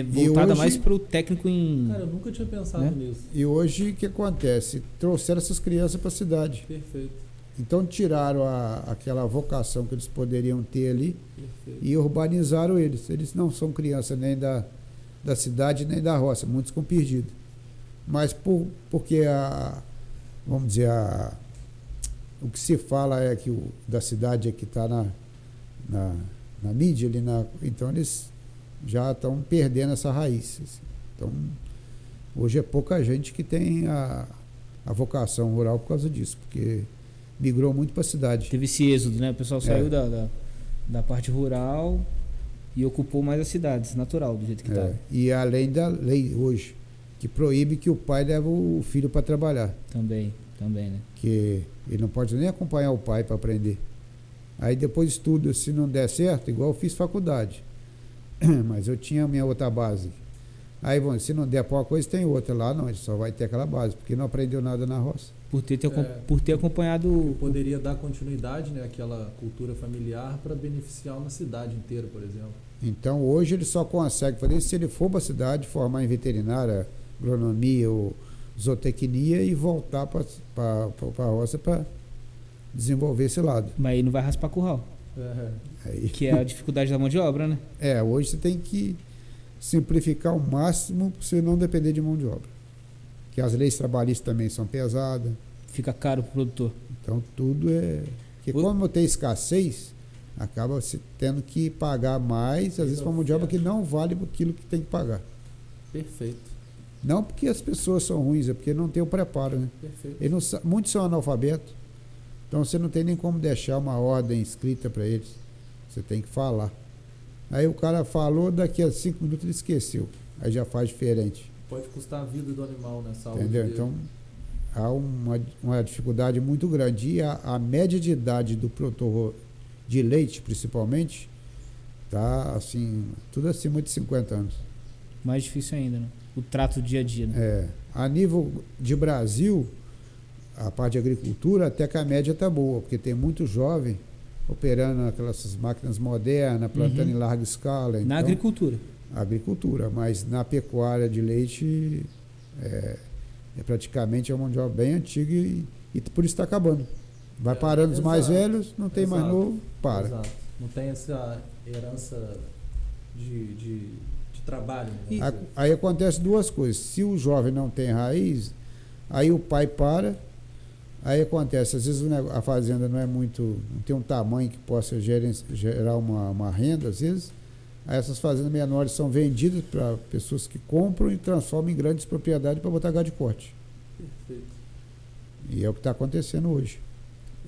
Voltada mais para o técnico em... Cara, eu nunca tinha pensado nisso. E hoje o que acontece? Trouxeram essas crianças para a cidade. Perfeito. Então tiraram aquela vocação que eles poderiam ter ali. Perfeito. E urbanizaram eles. Eles não são crianças nem da cidade nem da roça, muitos ficam perdidos. Mas porque vamos dizer, o que se fala é que da cidade é que está na mídia, então eles já estão perdendo essa raiz. Então, hoje é pouca gente que tem a vocação rural por causa disso, porque migrou muito para a cidade. Teve esse êxodo, né? O pessoal saiu da parte rural e ocupou mais as cidades, natural, do jeito que está. E além da lei hoje, que proíbe que o pai leve o filho para trabalhar. Também, né? Que ele não pode nem acompanhar o pai para aprender. Aí depois estudo, se não der certo, igual eu fiz faculdade. Mas eu tinha a minha outra base. Aí, bom, se não der pouca coisa, tem outra. Lá não, ele só vai ter aquela base, porque não aprendeu nada na roça. Por ter acompanhado... Poderia dar continuidade, né, àquela cultura familiar para beneficiar uma cidade inteira, por exemplo. Então, hoje ele só consegue fazer isso se ele for para a cidade, formar em veterinária, agronomia ou zootecnia e voltar para a roça para desenvolver esse lado. Mas aí não vai raspar curral. Que é a dificuldade da mão de obra, né? Hoje você tem que simplificar ao máximo para você não depender de mão de obra. Que as leis trabalhistas também são pesadas. Fica caro para o produtor. Então tudo Porque como tem escassez, acaba se tendo que pagar mais, às vezes para mão de obra que não vale aquilo que tem que pagar. Perfeito. Não porque as pessoas são ruins, é porque não tem o preparo, né? Perfeito. Muitos são analfabetos. Então você não tem nem como deixar uma ordem escrita para eles. Você tem que falar. Aí o cara falou, daqui a 5 minutos ele esqueceu. Aí já faz diferente. Pode custar a vida do animal, né? Saúde. Entendeu? Dele. Então há uma dificuldade muito grande. E a média de idade do produtor de leite, principalmente, está assim, tudo acima de 50 anos. Mais difícil ainda, né? O trato dia a dia, né? A nível de Brasil, a parte de agricultura, até que a média está boa, porque tem muito jovem operando aquelas máquinas modernas, plantando em larga escala. Na agricultura. Agricultura, mas na pecuária de leite praticamente uma mão de obra bem antiga e por isso está acabando. Vai parando os mais velhos, não tem mais novo, para. Exato. Não tem essa herança de trabalho. Né? Aí acontece duas coisas. Se o jovem não tem raiz, aí o pai para. Aí acontece, às vezes a fazenda não tem um tamanho que possa gerar uma renda, às vezes. Aí essas fazendas menores são vendidas para pessoas que compram e transformam em grandes propriedades para botar gado de corte. Perfeito. E é o que está acontecendo hoje.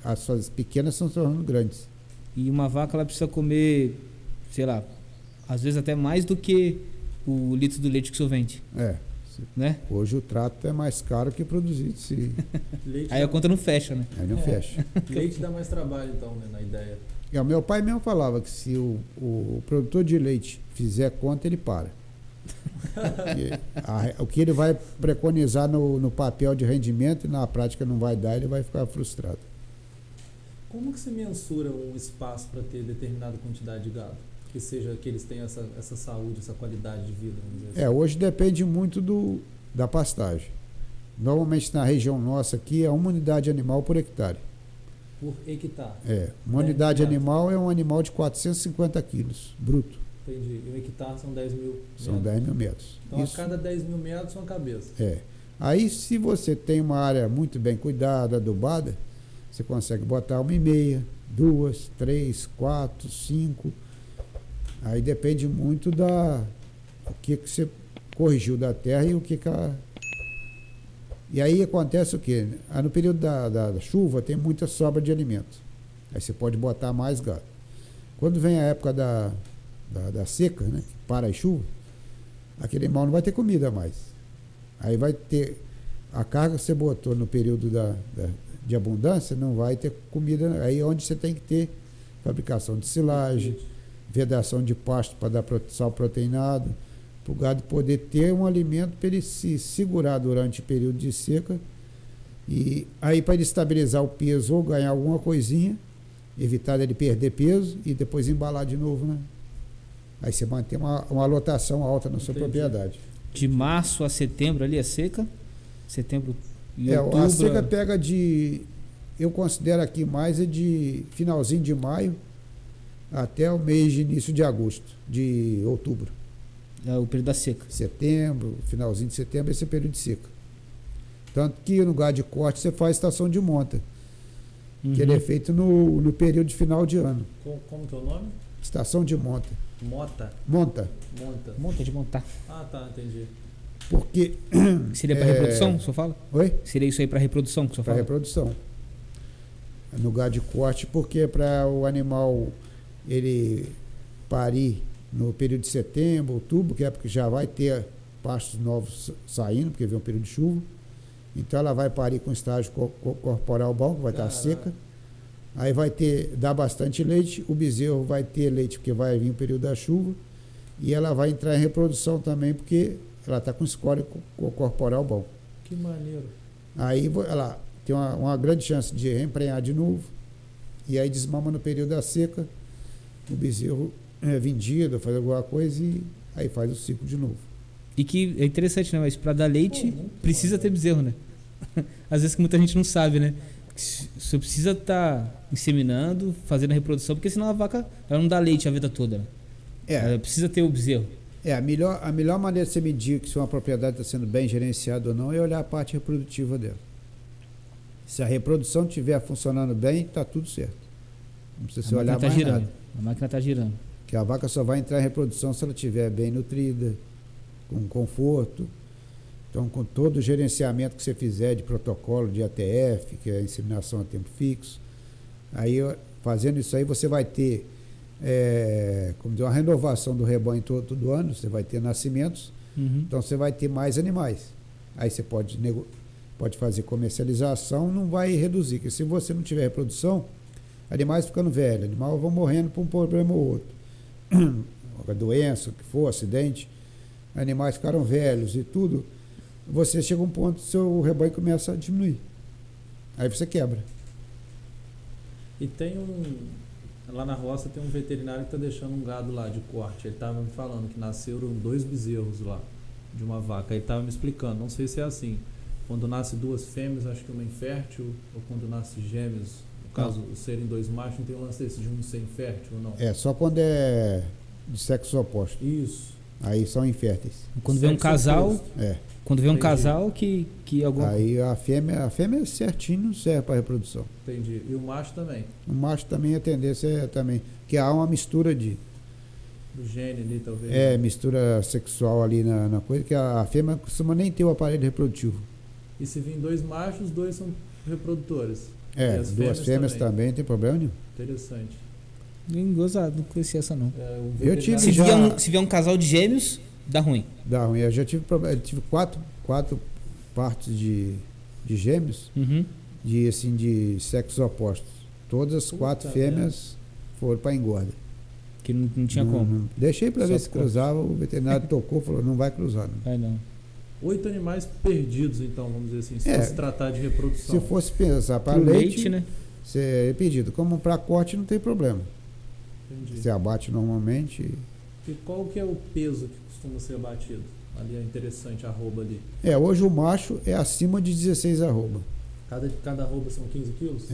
As fazendas pequenas estão se tornando grandes. E uma vaca ela precisa comer, sei lá, às vezes até mais do que o litro do leite que o senhor vende. Né? Hoje o trato é mais caro que produzir. Aí a conta não fecha, né? Aí não fecha. Leite dá mais trabalho, então, né, na ideia. O meu pai mesmo falava que se o produtor de leite fizer conta, ele para. O que ele vai preconizar no papel de rendimento e na prática não vai dar, ele vai ficar frustrado. Como que se mensura um espaço para ter determinada quantidade de gado? Que eles tenham essa saúde, essa qualidade de vida, vamos dizer assim. Hoje depende muito da pastagem. Normalmente na região nossa aqui é uma unidade animal por hectare. Por hectare? Uma unidade animal é um animal de 450 quilos, bruto. Entendi. E o hectare são 10 mil São metros. 10 mil metros. Então Isso a cada 10 mil metros uma cabeça. é. Aí, se você tem uma área muito bem cuidada, adubada, você consegue botar 1,5, 2, 3, 4, 5. Aí depende muito o que você corrigiu da terra e o que E aí acontece o quê? No período da chuva tem muita sobra de alimento. Aí você pode botar mais gado. Quando vem a época da seca, né, que para a chuva, aquele animal não vai ter comida mais. Aí vai ter a carga que você botou no período de abundância, não vai ter comida. Aí é onde você tem que ter fabricação de silagem, vedação de pasto para dar sal proteinado, para o gado poder ter um alimento para ele se segurar durante o período de seca. E aí, para ele estabilizar o peso ou ganhar alguma coisinha, evitar ele perder peso e depois embalar de novo, né? Aí você mantém uma lotação alta na sua Entendi. propriedade. De março a setembro ali é seca? Setembro e outubro? A seca pega eu considero aqui mais de finalzinho de maio até o mês de início de agosto, de outubro. É o período da seca. Setembro, finalzinho de setembro, esse é o período de seca. Tanto que no lugar de corte você faz estação de monta, que ele é feito no período de final de ano. Como que é o nome? Estação de monta. Monta. Monta. Monta de montar. Ah, tá, entendi. Porque. Seria para reprodução, o senhor fala? Oi? Seria isso aí para reprodução que o senhor Para fala? reprodução. No lugar de corte, porque para o animal ele parir no período de setembro, outubro, que é porque já vai ter pastos novos saindo, porque vem um período de chuva. Então ela vai parir com estágio corporal bom, que vai estar seca. Aí vai dar bastante leite, o bezerro vai ter leite porque vai vir o período da chuva, e ela vai entrar em reprodução também porque ela está com score corporal bom. Que maneiro. Aí ela tem uma grande chance de reemprenhar de novo, e aí desmama no período da seca, o bezerro é vendido, faz alguma coisa e aí faz o ciclo de novo. E que é interessante, né? Mas para dar leite precisa ter bezerro, né? Às vezes que muita gente não sabe, né? Você precisa estar inseminando, fazendo a reprodução, porque senão a vaca ela não dá leite a vida toda. Né? Ela precisa ter o bezerro. A melhor maneira de você medir que se uma propriedade está sendo bem gerenciada ou não é olhar a parte reprodutiva dela. Se a reprodução estiver funcionando bem, está tudo certo. Não precisa você olhar mais nada. A máquina está girando. Que a vaca só vai entrar em reprodução se ela estiver bem nutrida, com conforto. Então, com todo o gerenciamento que você fizer de protocolo de ATF, que é a inseminação a tempo fixo, aí fazendo isso aí você vai ter como dizer, uma renovação do rebanho todo ano, você vai ter nascimentos, então você vai ter mais animais. Aí você pode fazer comercialização, não vai reduzir, porque se você não tiver reprodução, animais ficando velhos, animais vão morrendo por um problema ou outro. Uma doença, o que for, acidente, animais ficaram velhos e tudo, você chega a um ponto que seu rebanho começa a diminuir. Aí você quebra. E tem lá na roça tem um veterinário que está deixando um gado lá de corte. Ele estava me falando que nasceram 2 bezerros lá, de uma vaca. Ele estava me explicando, não sei se é assim. Quando nasce 2 fêmeas, acho que uma infértil, ou quando nasce gêmeos, no caso, serem 2 machos, não tem um lance desse de um ser infértil ou não? Só quando é de sexo oposto. Isso. Aí são inférteis. Quando vem um casal, quando vem um Entendi. casal que algum... Aí a fêmea certinho não serve para reprodução. Entendi. E o macho também? O macho também a tendência é também, que há uma mistura do gene ali, talvez. Mistura sexual ali na coisa, que a fêmea costuma nem ter o aparelho reprodutivo. E se vir 2 machos, 2 são reprodutores. E as 2 fêmeas também, não tem problema nenhum. Interessante. Nem gozado, não conhecia essa não. Eu tive Se vier um casal de gêmeos, dá ruim. Dá ruim. Eu já tive problema. Eu tive 4 partos de gêmeos, de sexos opostos. Todas as 4 fêmeas foram para engorda. Que não tinha como. Deixei para Só ver se cruzava, o veterinário tocou, falou, não vai cruzar. Não. Vai não. 8 animais perdidos, então, vamos dizer assim, se fosse tratar de reprodução. Se fosse pensar para leite, né? Você é pedido. Como para corte não tem problema. Entendi. Você abate normalmente. E qual que é o peso que costuma ser abatido? Ali é interessante, a arroba ali. Hoje o macho é acima de 16 arroba. Cada arroba são 15 quilos?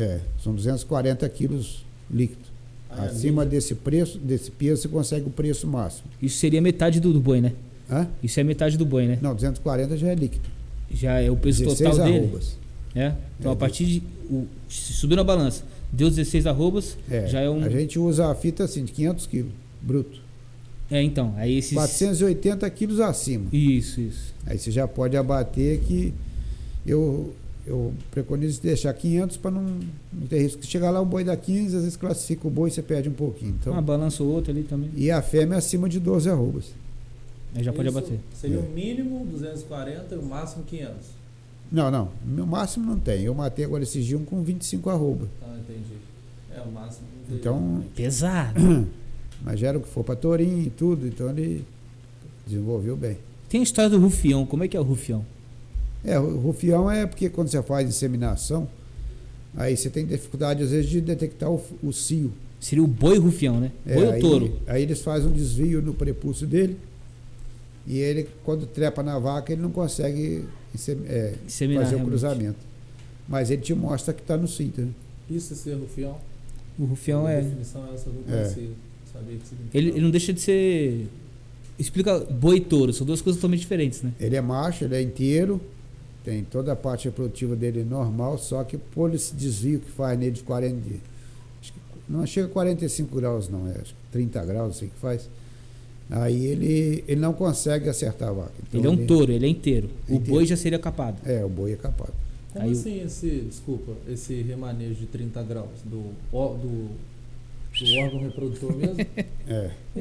São 240 quilos líquido. Acima desse preço, desse peso, você consegue o preço máximo. Isso seria metade do boi, né? Hã? Isso é metade do boi, né? Não, 240 já é líquido. Já é o peso 16 total dele. arrobas. É? Então É, a partir de. Se subir na balança, deu 16 arrobas, já é um. A gente usa a fita assim, de 500 quilos, bruto. Então, aí esses. 480 quilos acima. Isso. Aí você já pode abater que eu preconizo deixar 500 para não ter risco. Se chegar lá o boi dá 15, às vezes classifica o boi e você perde um pouquinho. Então, Uma balança ou outra ali também. e a fêmea é acima de 12 arrobas. Aí já pode abater. Seria o mínimo 240 e o máximo 500. Não. No máximo não tem. Eu matei agora esses dias um com 25 arrobas. Ah, entendi. O máximo. Então, Pesado. mas já era o que for para tourinho e tudo, então ele desenvolveu bem. Tem a história do rufião. Como é que é o rufião? O rufião é porque quando você faz inseminação, aí você tem dificuldade às vezes de detectar o cio. Seria o boi rufião, né? Boi ou touro? Aí eles fazem um desvio no prepúcio dele e ele, quando trepa na vaca, ele não consegue Inseminar fazer o realmente. cruzamento. Mas ele te mostra que está no sítio. Né? Isso é ser rufião? O rufião A é. definição é essa, eu não conhecia. Sabia que significava. Ele não deixa de ser. Explica boi e touro, são duas coisas totalmente diferentes, né? Ele é macho, ele é inteiro, tem toda a parte reprodutiva dele normal, só que por esse desvio que faz nele de 40 dias. Não chega a 45 graus, não, acho que 30 graus, assim que faz. Aí ele não consegue acertar a vaca. Então Ele é um touro, ele é inteiro. O Inteiro. boi já seria capado. O boi é capado. Como Aí assim esse remanejo de 30 graus do órgão reprodutor mesmo?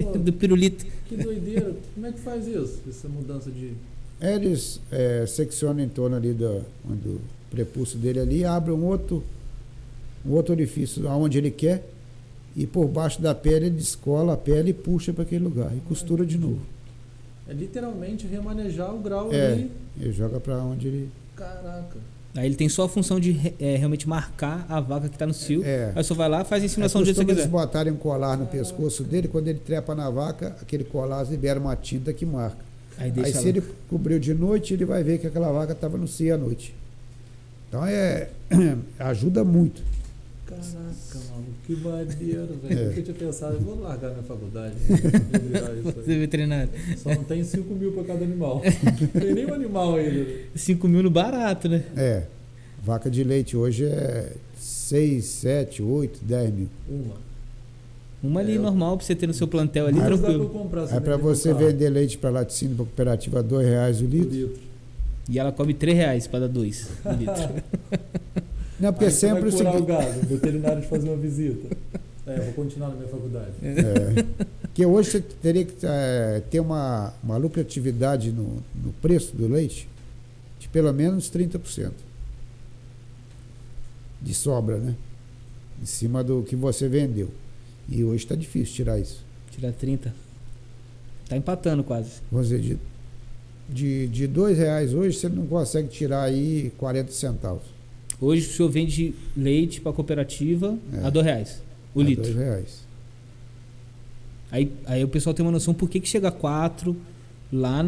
Pô, Do pirulito. que doideira. Como é que faz isso? Essa mudança de... Eles seccionam em torno ali do prepúcio dele ali, abrem um outro orifício aonde ele quer e por baixo da pele ele descola a pele e puxa para aquele lugar e costura de novo. É literalmente remanejar o grau ali. Ele joga para onde ele... Caraca. Aí ele tem só a função de realmente marcar a vaca que está no cio. É. Aí você vai lá, faz a É inseminação do jeito que costume você eles quiser. botarem um colar no pescoço dele, quando ele trepa na vaca, aquele colar libera uma tinta que marca. Aí Aí deixa se lá. ele cobriu de noite, ele vai ver que aquela vaca estava no cio à noite. Então ajuda muito. Caraca, mano, que maneiro, velho. Eu nunca tinha pensado, eu vou largar minha faculdade. Virar isso Você aí. veterinário. Só não tem 5 mil para cada animal. Não tem nenhum animal ainda. 5 mil no barato, né? Vaca de leite hoje é 6, 7, 8, 10 mil. Uma ali normal pra você ter no seu plantel ali, Mas dá pra eu tranquilo. comprar. Aí para você vender leite para laticínio, para cooperativa, R$2 o litro. E ela come R$3 para dar 2 o litro. Não, porque Aí sempre você o vai curar seguinte... o gado, o veterinário de fazer uma visita. Vou continuar na minha faculdade. Porque hoje você teria que ter uma lucratividade no preço do leite de pelo menos 30% de sobra, né? Em cima do que você vendeu. E hoje está difícil tirar isso. Tirar 30. Tá empatando quase. Vamos dizer, de R$2 hoje você não consegue tirar aí 40 centavos. Hoje o senhor vende leite para cooperativa a R$2 o litro. R$2. Aí o pessoal tem uma noção por que chega a 4 lá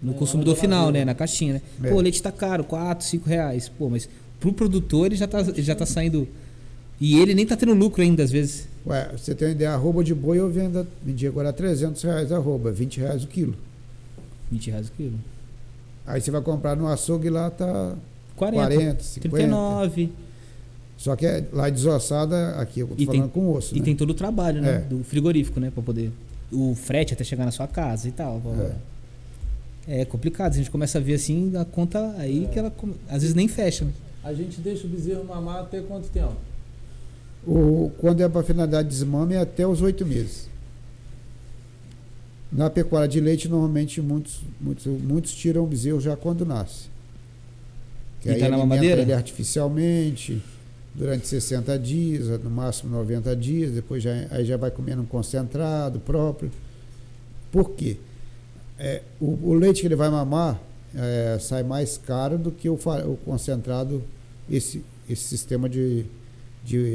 no consumidor na final, geladeira. né? Na caixinha, né? É. Pô, o leite tá caro, 4, R$5. Pô, mas pro produtor ele já tá saindo. E ele nem tá tendo lucro ainda, às vezes. Ué, você tem uma ideia, arroba de boi eu vendi agora R$300 arroba, R$20 o quilo. R$20 o quilo. Aí você vai comprar no açougue lá, tá 40, 50. 39. Só que lá desossada, aqui eu tô E falando com osso, E né? tem todo o trabalho, né? É. Do frigorífico, né? Pra poder. O frete até chegar na sua casa e tal. É complicado. A gente começa a ver assim a conta aí que ela às vezes nem fecha, né? A gente deixa o bezerro mamar até quanto tempo? Quando é para finalidade de desmame é até os 8 meses. Na pecuária de leite, normalmente muitos tiram o bezerro já quando nasce. Que E aí tá na alimenta mamadeira? ele artificialmente durante 60 dias, no máximo 90 dias, depois aí já vai comendo um concentrado próprio. Por quê? O leite que ele vai mamar sai mais caro do que o concentrado, esse sistema de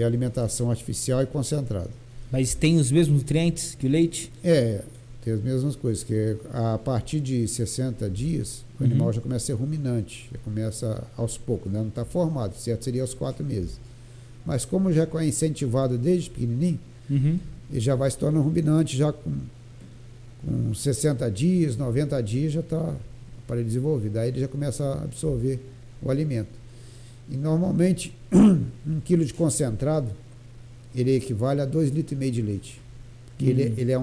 alimentação artificial e concentrado. Mas tem os mesmos nutrientes que o leite? Tem as mesmas coisas, que a partir de 60 dias, o animal já começa a ser ruminante, já começa aos poucos, não está formado, certo? Seria aos 4 meses. Mas como já é incentivado desde pequenininho, Uhum. Ele já vai se tornando ruminante, já com 60 dias, 90 dias já está para ele desenvolver. Daí ele já começa a absorver o alimento. E normalmente 1 quilo de concentrado ele equivale a 2,5 litros de leite. Porque ele é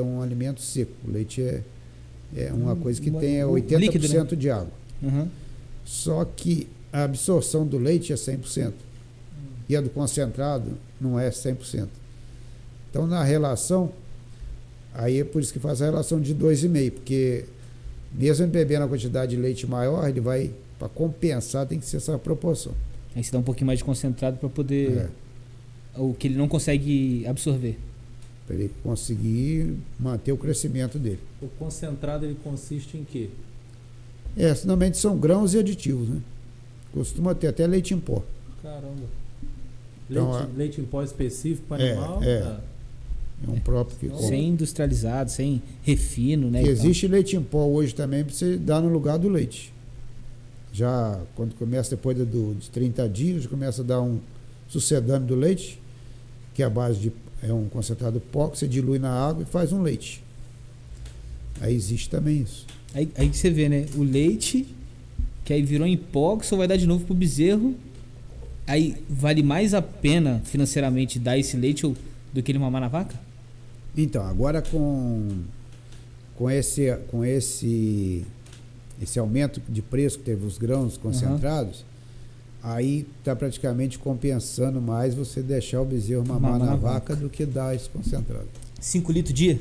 um alimento seco. O leite é uma coisa que tem 80% líquido, né? de água. Uhum. Só que a absorção do leite é 100%. E a do concentrado não é 100%. Então, na relação, aí é por isso que faz a relação de 2,5, porque mesmo ele bebendo a quantidade de leite maior, ele vai, para compensar, tem que ser essa proporção. Aí você dá um pouquinho mais de concentrado para poder... O que ele não consegue absorver. Para ele conseguir manter o crescimento dele. O concentrado ele consiste em quê? Normalmente são grãos e aditivos, né? Costuma ter até leite em pó. Caramba. Então, leite em pó específico para animal? É um próprio que compra. Sem industrializado, sem refino, né? E existe leite em pó hoje também para você dar no lugar do leite. Já quando começa depois de 30 dias, começa a dar um sucedâneo do leite, que é a base de um concentrado pó, que você dilui na água e faz um leite. Aí existe também isso. Aí você vê, né? O leite, que aí virou em pó, que só vai dar de novo pro bezerro. Aí vale mais a pena financeiramente dar esse leite do que ele mamar na vaca? Então, agora com esse aumento de preço que teve os grãos concentrados, aí está praticamente compensando mais você deixar o bezerro mamar na vaca do que dar esse concentrado. 5 litros dia?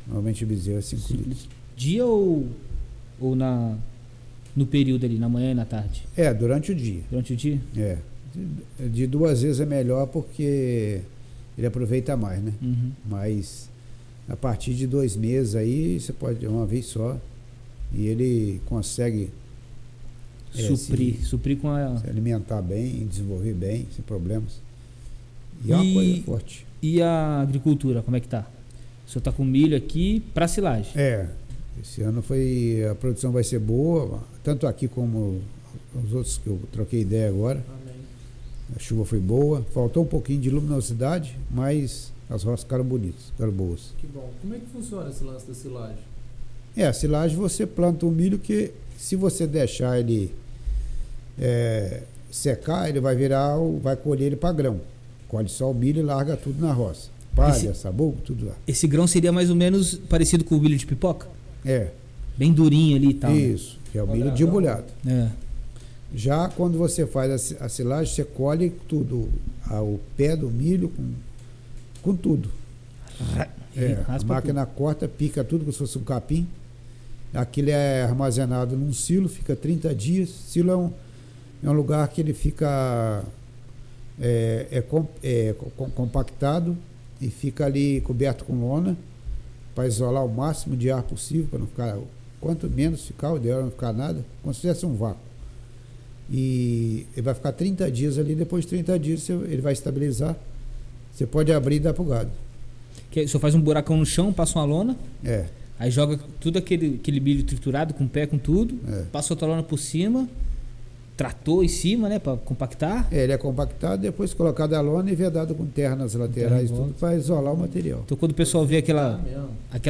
Normalmente o bezerro é 5 litros. Dia ou no período ali, na manhã e na tarde? Durante o dia. Durante o dia? De 2 vezes é melhor porque ele aproveita mais, né? Uhum. Mas a partir de 2 meses aí, você pode uma vez só e ele consegue suprir com a... se alimentar bem, desenvolver bem, sem problemas. E é uma coisa forte. E a agricultura, como é que tá? O senhor tá com milho aqui para silagem? Esse ano a produção vai ser boa, tanto aqui como os outros que eu troquei ideia agora. Amém. A chuva foi boa, faltou um pouquinho de luminosidade, mas as roças ficaram bonitas, ficaram boas. Que bom. Como é que funciona esse lance da silagem? A silagem você planta um milho que, se você deixar ele secar, ele vai colher ele para grão. Colhe só o milho e larga tudo na roça. Palha, sabugo, tudo lá. Esse grão seria mais ou menos parecido com o milho de pipoca? Bem durinho ali e tal. Isso, que é o milho debulhado. Já quando você faz a silagem, você colhe tudo, o pé do milho com tudo. A máquina corta, pica tudo como se fosse um capim. Aquilo é armazenado num silo, fica 30 dias. Silo é um lugar que ele fica compactado e fica ali coberto com lona para isolar o máximo de ar possível, para não ficar, quanto menos ficar, o ideal não ficar nada, como se tivesse um vácuo. E ele vai ficar 30 dias ali, depois de 30 dias ele vai estabilizar. Você pode abrir e dar pro gado. O senhor faz um buracão no chão, passa uma lona, aí joga tudo aquele milho triturado, com pé, com tudo, passa outra lona por cima, trator em cima, né, para compactar. Ele é compactado, depois colocado a lona e vedado com terra nas laterais, tudo para isolar o material. Então quando o pessoal vê aquela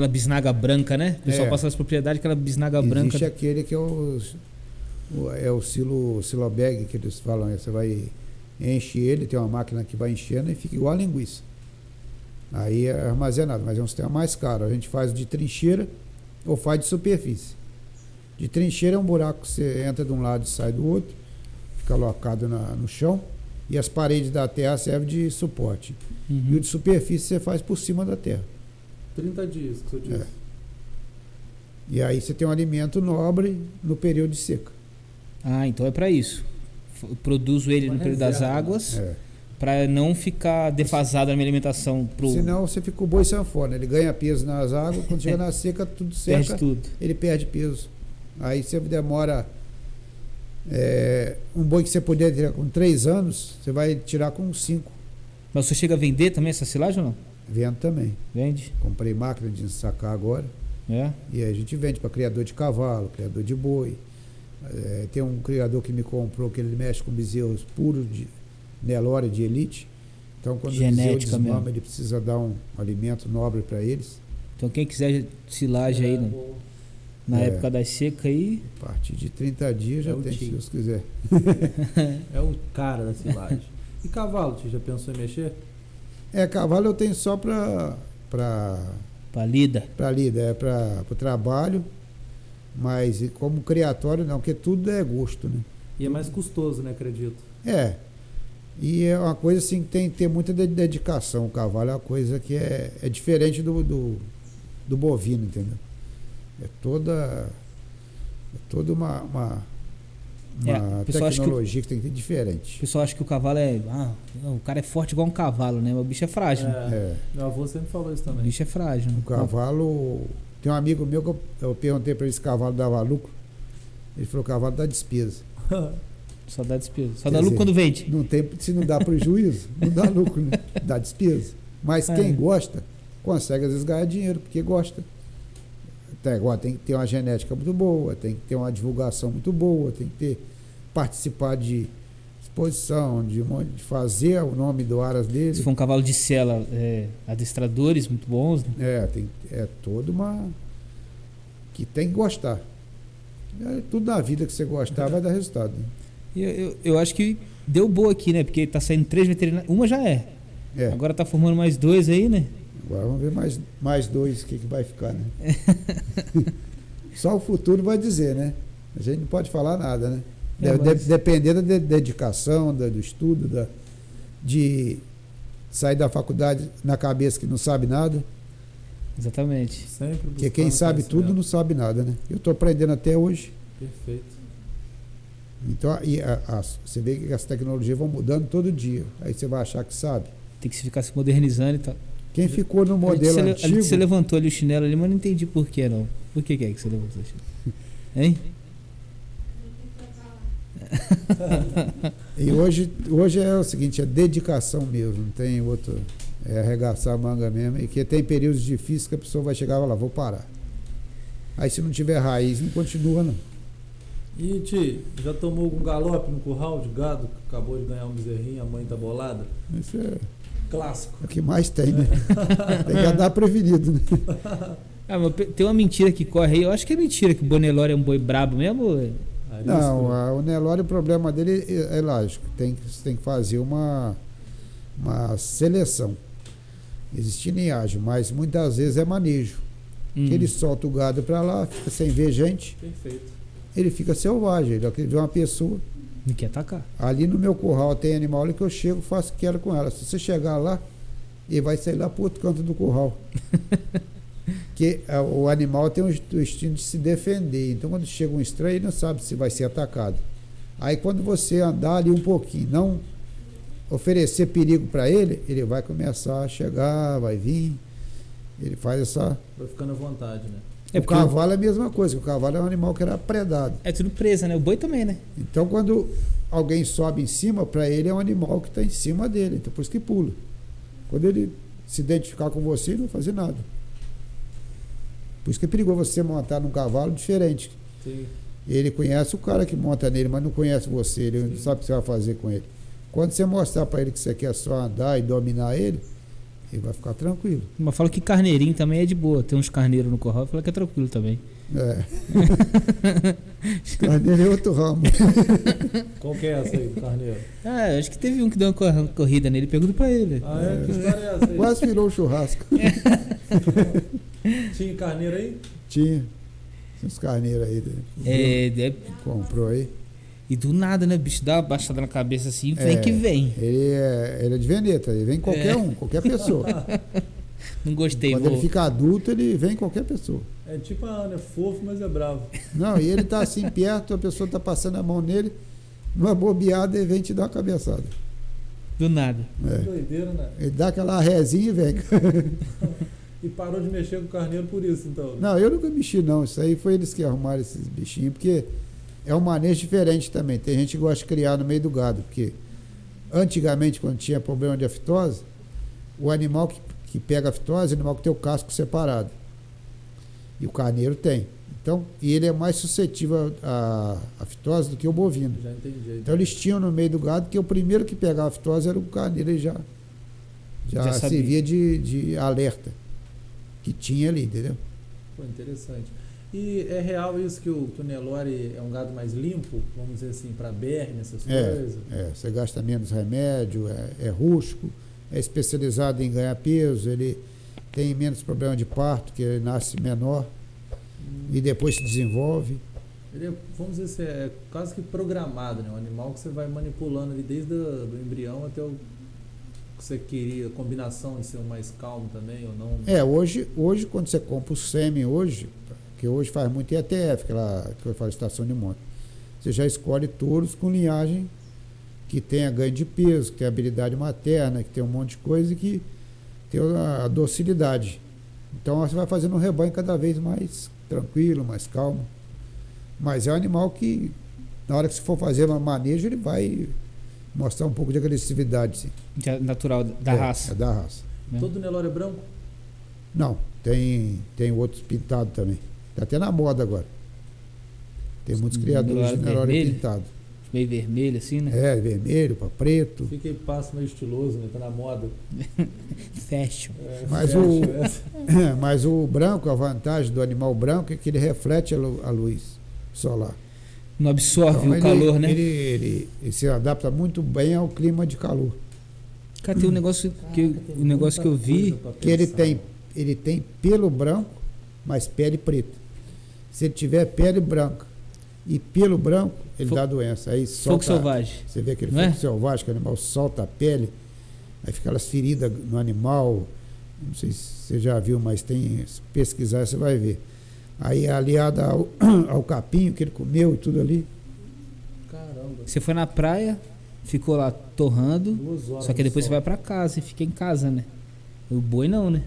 bisnaga branca, né, o pessoal passa nas propriedades, aquela bisnaga branca. Existe aquele que é o silo bag que eles falam, você vai enche ele, tem uma máquina que vai enchendo e fica igual a linguiça. Aí é armazenado, mas é um sistema mais caro. A gente faz de trincheira ou faz de superfície. De trincheira é um buraco que você entra de um lado e sai do outro, fica alocado no chão, e as paredes da terra servem de suporte. E o de superfície você faz por cima da terra. 30 dias, que você disse. E aí você tem um alimento nobre no período de seca. Então é para isso. Produzo ele no período das águas, para não ficar defasado na minha alimentação. Senão você fica com o boi sanfona, ele ganha peso nas águas, quando chega na seca, tudo seca, perde tudo. Ele perde peso. Aí você demora, um boi que você poderia ter com 3 anos, você vai tirar com 5. Mas você chega a vender também essa silagem ou não? Vendo também. Vende? Comprei máquina de ensacar agora. E a gente vende para criador de cavalo, criador de boi. Tem um criador que me comprou, que ele mexe com bezerros puros de Nelore de elite. Então, quando o Genética bezerro desmama, mesmo. ele precisa dar um alimento nobre para eles. Então quem quiser silagem aí, né? Bom. Na É. época da seca aí, A partir de 30 dias já É o tem, se tio. Deus quiser. É o cara da silagem. E cavalo, tio, já pensou em mexer? Cavalo eu tenho só para palida. lida, para o trabalho, mas como criatório não, porque tudo é gosto, né? E é mais custoso, né, acredito. E é uma coisa assim que tem que ter muita dedicação. O cavalo é uma coisa que é diferente do bovino, entendeu? É toda uma O pessoal acha que tecnologia que tem que ter o diferente. pessoal acha que o cavalo é. Ah, o cara é forte igual um cavalo, né? Mas o bicho é frágil. É. Meu avô sempre falou isso O também. bicho é frágil. O cavalo. Tem um amigo meu que eu perguntei para ele se cavalo dava lucro. Ele falou que o cavalo dá despesa. Só dá despesa. Só Quer dá lucro dizer, quando vende. Não tem, se não dá prejuízo, não dá lucro, né? Dá despesa. Mas quem gosta, consegue às vezes ganhar dinheiro, porque gosta. Até agora tem que ter uma genética muito boa, tem que ter uma divulgação muito boa, tem que participar de exposição, de fazer o nome do aras dele. Se for um cavalo de sela, adestradores muito bons, né? É toda uma. Que tem que gostar. Tudo na vida que você gostar vai dar resultado. Né? E eu acho que deu boa aqui, né? Porque tá saindo 3 veterinários. Uma já é. Agora tá formando mais 2 aí, né? Agora vamos ver mais 2 o que vai ficar, né? Só o futuro vai dizer, né? A gente não pode falar nada, né? Dependendo da dedicação, do estudo, de sair da faculdade na cabeça que não sabe nada. Exatamente. Sempre Porque quem buscando sabe tudo conhecimento. não sabe nada, né? Eu estou aprendendo até hoje. Perfeito. Então, você vê que as tecnologias vão mudando todo dia. Aí você vai achar que sabe. Tem que ficar se modernizando e tal. Quem ficou no modelo antigo... Você levantou ali o chinelo ali, mas não entendi por que não. Por que é que você levantou o chinelo? Hein? E hoje é o seguinte, é dedicação mesmo, não tem outro, é arregaçar a manga mesmo, e que tem períodos difíceis que a pessoa vai chegar e falar, vou parar. Aí se não tiver raiz, não continua não. E, Ti, já tomou algum galope no curral de gado? Que acabou de ganhar um bezerrinho, a mãe tá bolada? Isso é Clássico. o que mais tem, né? Tem que andar prevenido, né? Mas tem uma mentira que corre aí. Eu acho que é mentira que o Bonelore é um boi brabo mesmo. Não, o Nelore, o problema dele é lógico, você tem que fazer uma seleção. Existe linhagem, mas muitas vezes é manejo. Ele solta o gado para lá, fica sem ver gente, Perfeito. ele fica selvagem, ele vê uma pessoa. Não quer atacar. Ali no meu curral tem animal ali que eu chego, faço quero com ela. Se você chegar lá, ele vai sair lá para o outro canto do curral. Porque o animal tem o instinto de se defender. Então, quando chega um estranho, ele não sabe se vai ser atacado. Aí, quando você andar ali um pouquinho, não oferecer perigo para ele, ele vai começar a chegar, vai vir. Ele faz essa... Vai ficando à vontade, né? O cavalo é a mesma coisa. O cavalo é um animal que era predado. É tudo presa, né? O boi também, né? Então, quando alguém sobe em cima, para ele é um animal que está em cima dele. Então, por isso que pula. Quando ele se identificar com você, ele não vai fazer nada. Por isso que é perigoso você montar num cavalo diferente. Sim. Ele conhece o cara que monta nele, mas não conhece você. Ele não sabe o que você vai fazer com ele. Quando você mostrar para ele que você quer só andar e dominar ele, ele vai ficar tranquilo. Mas fala que carneirinho também é de boa. Tem uns carneiros no curral, fala que é tranquilo também. Carneiro é outro ramo. Qual que é essa aí, do carneiro? Acho que teve um que deu uma corrida nele. Pergunta pra ele. Ah, é? Que história é essa aí? Quase virou um churrasco. Tinha carneiro aí? Tinha uns carneiros aí. Comprou aí. E do nada, né? O bicho dá uma baixada na cabeça assim, vem que vem. Ele é de veneta, ele vem qualquer um, qualquer pessoa. Não gostei. Quando ele fica adulto, ele vem qualquer pessoa. É tipo a Ana, é fofo, mas é bravo. Não, e ele tá assim perto, a pessoa tá passando a mão nele, numa bobeada, ele vem te dar uma cabeçada. Do nada. Que doideira, né? Ele dá aquela rezinha e vem. E parou de mexer com o carneiro por isso, então. Não, eu nunca mexi não, isso aí foi eles que arrumaram esses bichinhos, porque é um manejo diferente também. Tem gente que gosta de criar no meio do gado, porque antigamente, quando tinha problema de aftose, o animal que pega a aftose é o animal que tem o casco separado. E o carneiro tem. Então, e ele é mais suscetível à aftose do que o bovino. Já entendi. Então eles tinham no meio do gado que o primeiro que pegava a aftose era o carneiro, ele já já sabia. servia de alerta que tinha ali, entendeu? Pô, interessante. E é real isso que o Nelore é um gado mais limpo, vamos dizer assim, para berne, essas coisas? Você gasta menos remédio, é rústico, é especializado em ganhar peso, ele tem menos problema de parto, que ele nasce menor e depois se desenvolve. Ele é, vamos dizer assim, é quase que programado, né? Um animal que você vai manipulando ali desde o embrião até o que você queria, a combinação de ser um mais calmo também ou não. Hoje quando você compra o sêmen que hoje faz muito IETF, que eu falo estação de monte, você já escolhe touros com linhagem que tenha ganho de peso, que tenha habilidade materna, que tem um monte de coisa e que tem a docilidade. Então você vai fazendo um rebanho cada vez mais tranquilo, mais calmo. Mas é um animal que, na hora que você for fazer uma manejo, ele vai mostrar um pouco de agressividade, sim. Natural da raça. É da raça. Todo Nelore é branco? Não, tem outros pintados também. Está até na moda agora. Tem muitos criadores de Nelore pintado. Meio vermelho assim, né? Vermelho para preto. Fica em passo meio estiloso, né? Tá na moda. Fashion. Mas o branco, a vantagem do animal branco é que ele reflete a luz solar. Não absorve Então, o calor, né? Ele se adapta muito bem ao clima de calor. Cara, tem um negócio que eu vi. Que ele tem pelo branco, mas pele preta. Se ele tiver pele branca e pelo branco, ele dá doença. Aí Fogo selvagem. Você vê aquele Não fogo é? selvagem, que o animal solta a pele, aí fica aquelas feridas no animal. Não sei se você já viu, mas se pesquisar você vai ver. Aí aliada ao capinho que ele comeu e tudo ali. Caramba. Você foi na praia, ficou lá torrando, 2 horas só que depois no você vai sol. pra casa e fica em casa, né? O boi não, né?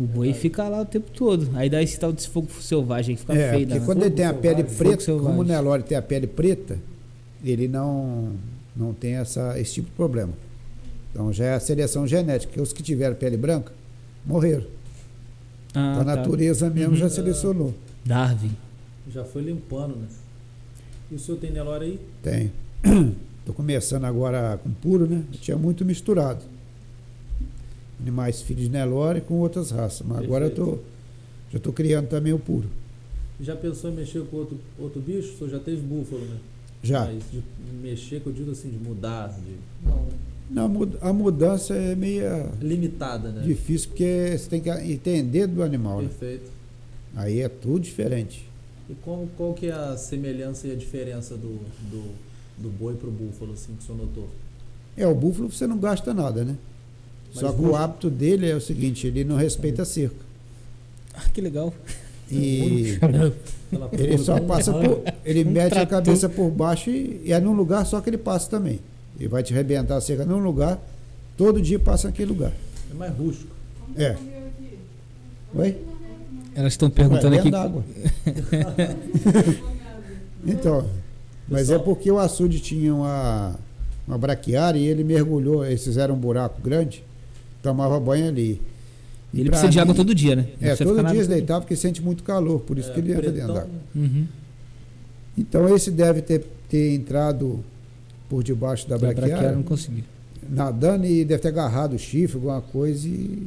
O boi verdade. fica lá o tempo todo. Aí dá esse tal de fogo selvagem que fica feio. Porque Né? quando ele tem a pele selvagem, preta, fogo como o selvagem. Nelore tem a pele preta, ele não tem esse tipo de problema. Então já é a seleção genética, que os que tiveram pele branca morreram. Ah, Então a tá. natureza mesmo já selecionou. Darwin. Já foi limpando, né? E o senhor tem Nelore aí? Tem. Estou começando agora com puro, né? Eu tinha muito misturado. Animais filhos de Nelore com outras raças. Mas agora já estou criando também o puro. Já pensou em mexer com outro bicho? O senhor já teve búfalo, né? Já. Mas de mexer, que eu digo assim, de mudar, Não, Não, a mudança é meio limitada, né? difícil, porque você tem que entender do animal, né? Perfeito. Aí é tudo diferente. E qual que é a semelhança e a diferença do boi pro búfalo, assim, que o senhor notou? O búfalo você não gasta nada, né? Mas Só que o hábito dele é o seguinte, ele não respeita a cerca. Ah, que legal. E Aquela ele porra só do- passa por. Ele mete a trator. cabeça por baixo e é num lugar só que ele passa também. Ele vai te arrebentar a cerca num lugar, todo dia passa naquele lugar. É mais rústico. É. Oi? Elas estão perguntando Ué, aqui. dentro d'água. Então, mas é porque o açude tinha uma braquiária e ele mergulhou, eles fizeram um buraco grande, tomava banho ali. E Ele pra precisa de água mim- todo dia, né? Não precisa todo ficar dia nada ele deitava porque sente muito calor, por isso que ele entra dentro pretão, d'água. né? Uhum. Então esse deve ter entrado por debaixo da Da braquiária braquiária, não consegui. nadando e deve ter agarrado o chifre, alguma coisa e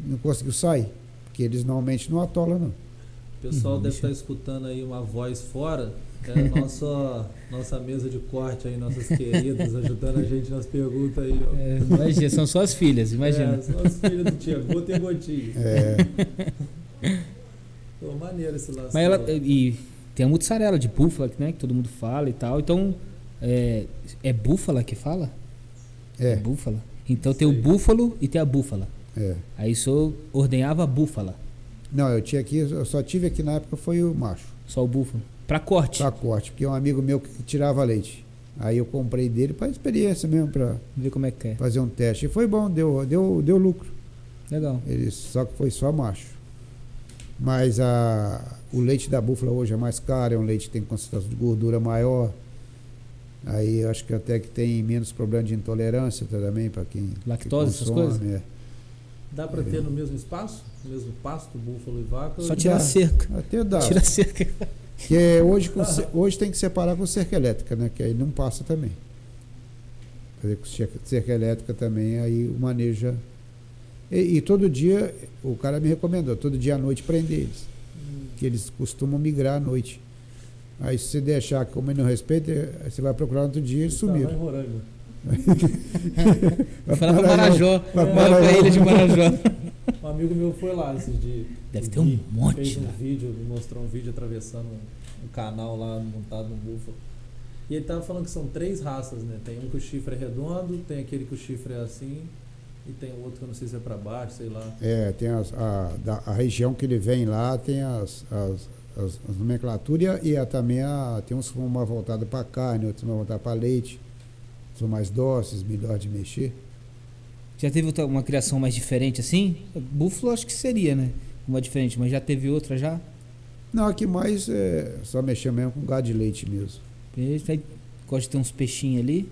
não conseguiu sair. Porque eles normalmente não atolam, não. O pessoal deve estar escutando aí uma voz fora. É a nossa mesa de corte aí, nossas queridas, ajudando a gente nas perguntas aí. Ó. Imagina, são só as filhas, imagina. São as filhas do Tia Gota e Gotinha. Pô, maneiro esse lance. Mas ela. do- E tem a mussarela de búfala, né? Que todo mundo fala e tal. Então, é búfala que fala? É, Búfala. Então tem o Sei. búfalo e tem a búfala. é. Aí o senhor ordenhava a búfala, Não, eu só tive aqui na época foi o macho, só o búfalo. Pra corte. pra corte, porque é um amigo meu que tirava leite. Aí eu comprei dele para experiência mesmo, para Ver como é que é. fazer um teste. E foi bom, deu lucro. Legal. Só que foi só macho. Mas o leite da búfala hoje é mais caro, é um leite que tem concentração de gordura maior. Aí eu acho que até que tem menos problema de intolerância também para quem Lactose, que essas consome, coisas? é. Dá pra ter no mesmo espaço? No mesmo pasto, búfalo e vaca? Só ou- tirar a cerca. Até dá. Tira a cerca. Porque hoje tem que separar com cerca elétrica, né? Que aí não passa também. Fazer com cerca elétrica também, aí o manejo E todo dia, o cara me recomendou, todo dia à noite prender eles. Que eles costumam migrar à noite. Aí se você deixar, como ele não respeita, aí você vai procurar outro dia e eles sumiram. Tá lá em Roraima. Vai falar pra Marajó. Vai pra ilha de Marajó. Um amigo meu foi lá esses dias. Deve ter um monte, Fez um né? vídeo, mostrou um vídeo atravessando um canal lá montado no búfalo. E ele tava falando que são 3 raças, né? Tem um que o chifre é redondo, tem aquele que o chifre é assim, e tem o outro que eu não sei se é pra baixo, sei lá. Tem a região que ele vem lá, tem as nomenclaturas e também tem uns que vão mais voltados para carne, outros vão voltar para leite. São mais dóceis, melhor de mexer. Já teve uma criação mais diferente assim? Búfalo acho que seria, né? Uma diferente, mas já teve outra já? Não, aqui mais só mexer mesmo com gado de leite mesmo. Peixe, aí gosta de ter uns peixinhos ali.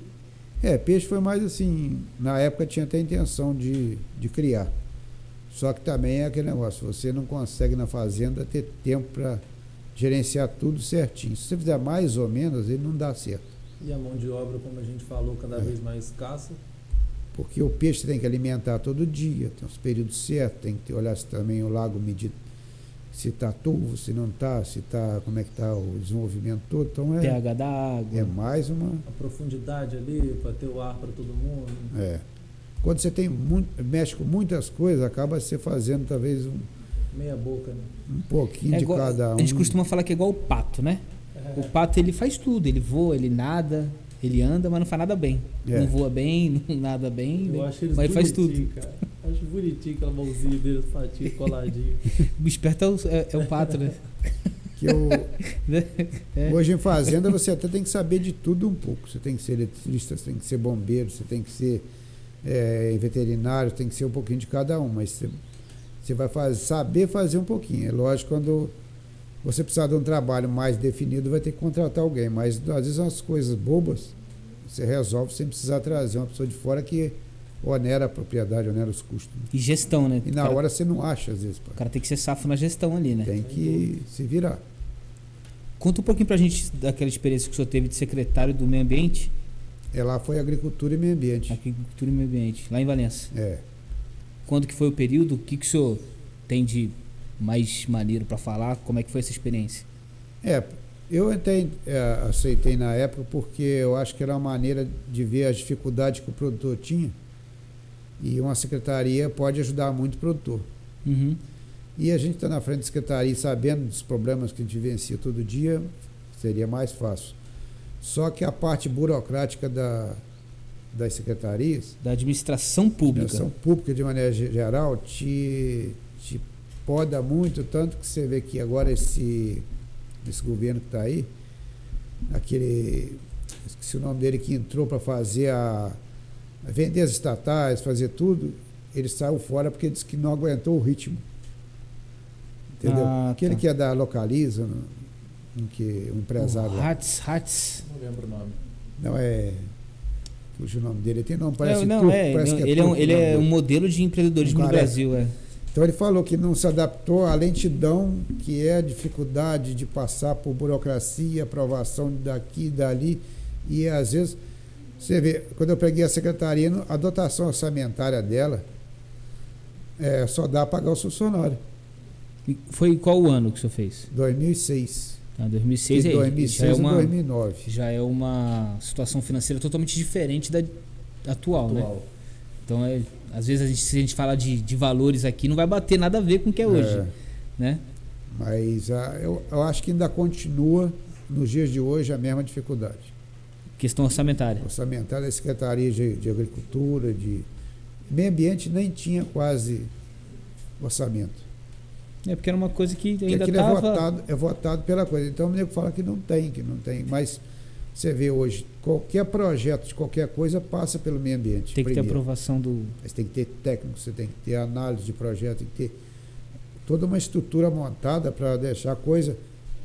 Peixe foi mais assim, na época tinha até a intenção de criar. Só que também é aquele negócio, você não consegue na fazenda ter tempo para gerenciar tudo certinho. Se você fizer mais ou menos, ele não dá certo. E a mão de obra, como a gente falou, cada vez mais escassa. Porque o peixe você tem que alimentar todo dia, tem os períodos certos, tem que olhar se também o lago medir se está turvo, se não está, se está, como é que está o desenvolvimento todo. Então pH da água. É mais uma. A profundidade ali, para ter o ar para todo mundo. Quando você mexe com muitas coisas, acaba você fazendo talvez meia boca, né? Um pouquinho de igual, cada um. A gente costuma falar que é igual o pato, né? O pato ele faz tudo, ele voa, ele nada, ele anda, mas não faz nada bem. Não voa bem, não nada bem, acho eles mas ele faz tudo. Cara. Acho bonitinho aquela mãozinha dele, patinho coladinho. O esperto é o pato, né? Hoje em fazenda você até tem que saber de tudo um pouco. Você tem que ser eletricista, você tem que ser bombeiro, você tem que ser veterinário, tem que ser um pouquinho de cada um. Mas você vai saber fazer um pouquinho. É lógico, quando você precisar de um trabalho mais definido, vai ter que contratar alguém. Mas às vezes umas coisas bobas você resolve sem precisar trazer uma pessoa de fora que onera a propriedade, onera os custos. E gestão, né? E na hora você não acha, às vezes. O cara tem que ser safo na gestão ali, né? Tem que se virar. Conta um pouquinho pra gente daquela experiência que o senhor teve de secretário do Meio Ambiente. Lá foi Agricultura e Meio Ambiente. Agricultura e Meio Ambiente, lá em Valença. Quando que foi o período? O que o senhor tem de mais maneiro para falar? Como é que foi essa experiência? Eu até aceitei na época porque eu acho que era uma maneira de ver as dificuldades que o produtor tinha, e uma secretaria pode ajudar muito o produtor. Uhum. E a gente está na frente da secretaria sabendo dos problemas que a gente vivencia todo dia, seria mais fácil. Só que a parte burocrática das secretarias, da administração pública, de maneira geral, te poda muito, tanto que você vê que agora esse governo que está aí, esqueci o nome dele, que entrou para fazer vender as estatais, fazer tudo, ele saiu fora porque disse que não aguentou o ritmo. Entendeu? Aquele que é da Localiza, que o empresário. Hatz. Não lembro o nome. Não, fugiu o nome dele. Tem nome, parece ele é um modelo de empreendedorismo no Brasil. Então ele falou que não se adaptou à lentidão, que é a dificuldade de passar por burocracia, aprovação daqui e dali. E às vezes, você vê, quando eu peguei a secretaria, a dotação orçamentária dela só dá para pagar os funcionários. E foi qual o ano que o senhor fez? 2006. 2006 e 2006 e 2009. Já é uma situação financeira totalmente diferente da atual, né? Então, às vezes, se a gente fala de valores aqui, não vai bater nada a ver com o que é hoje, né? Mas eu acho que ainda continua, nos dias de hoje, a mesma dificuldade. Questão orçamentária. Orçamentária da Secretaria de Agricultura, de Meio Ambiente, nem tinha quase orçamento. Porque era uma coisa que ainda estava... É votado pela coisa. Então, o nego fala que não tem. Mas você vê hoje, qualquer projeto de qualquer coisa passa pelo meio ambiente. Tem que ter aprovação do... Você tem que ter técnico, você tem que ter análise de projeto, tem que ter toda uma estrutura montada para deixar a coisa...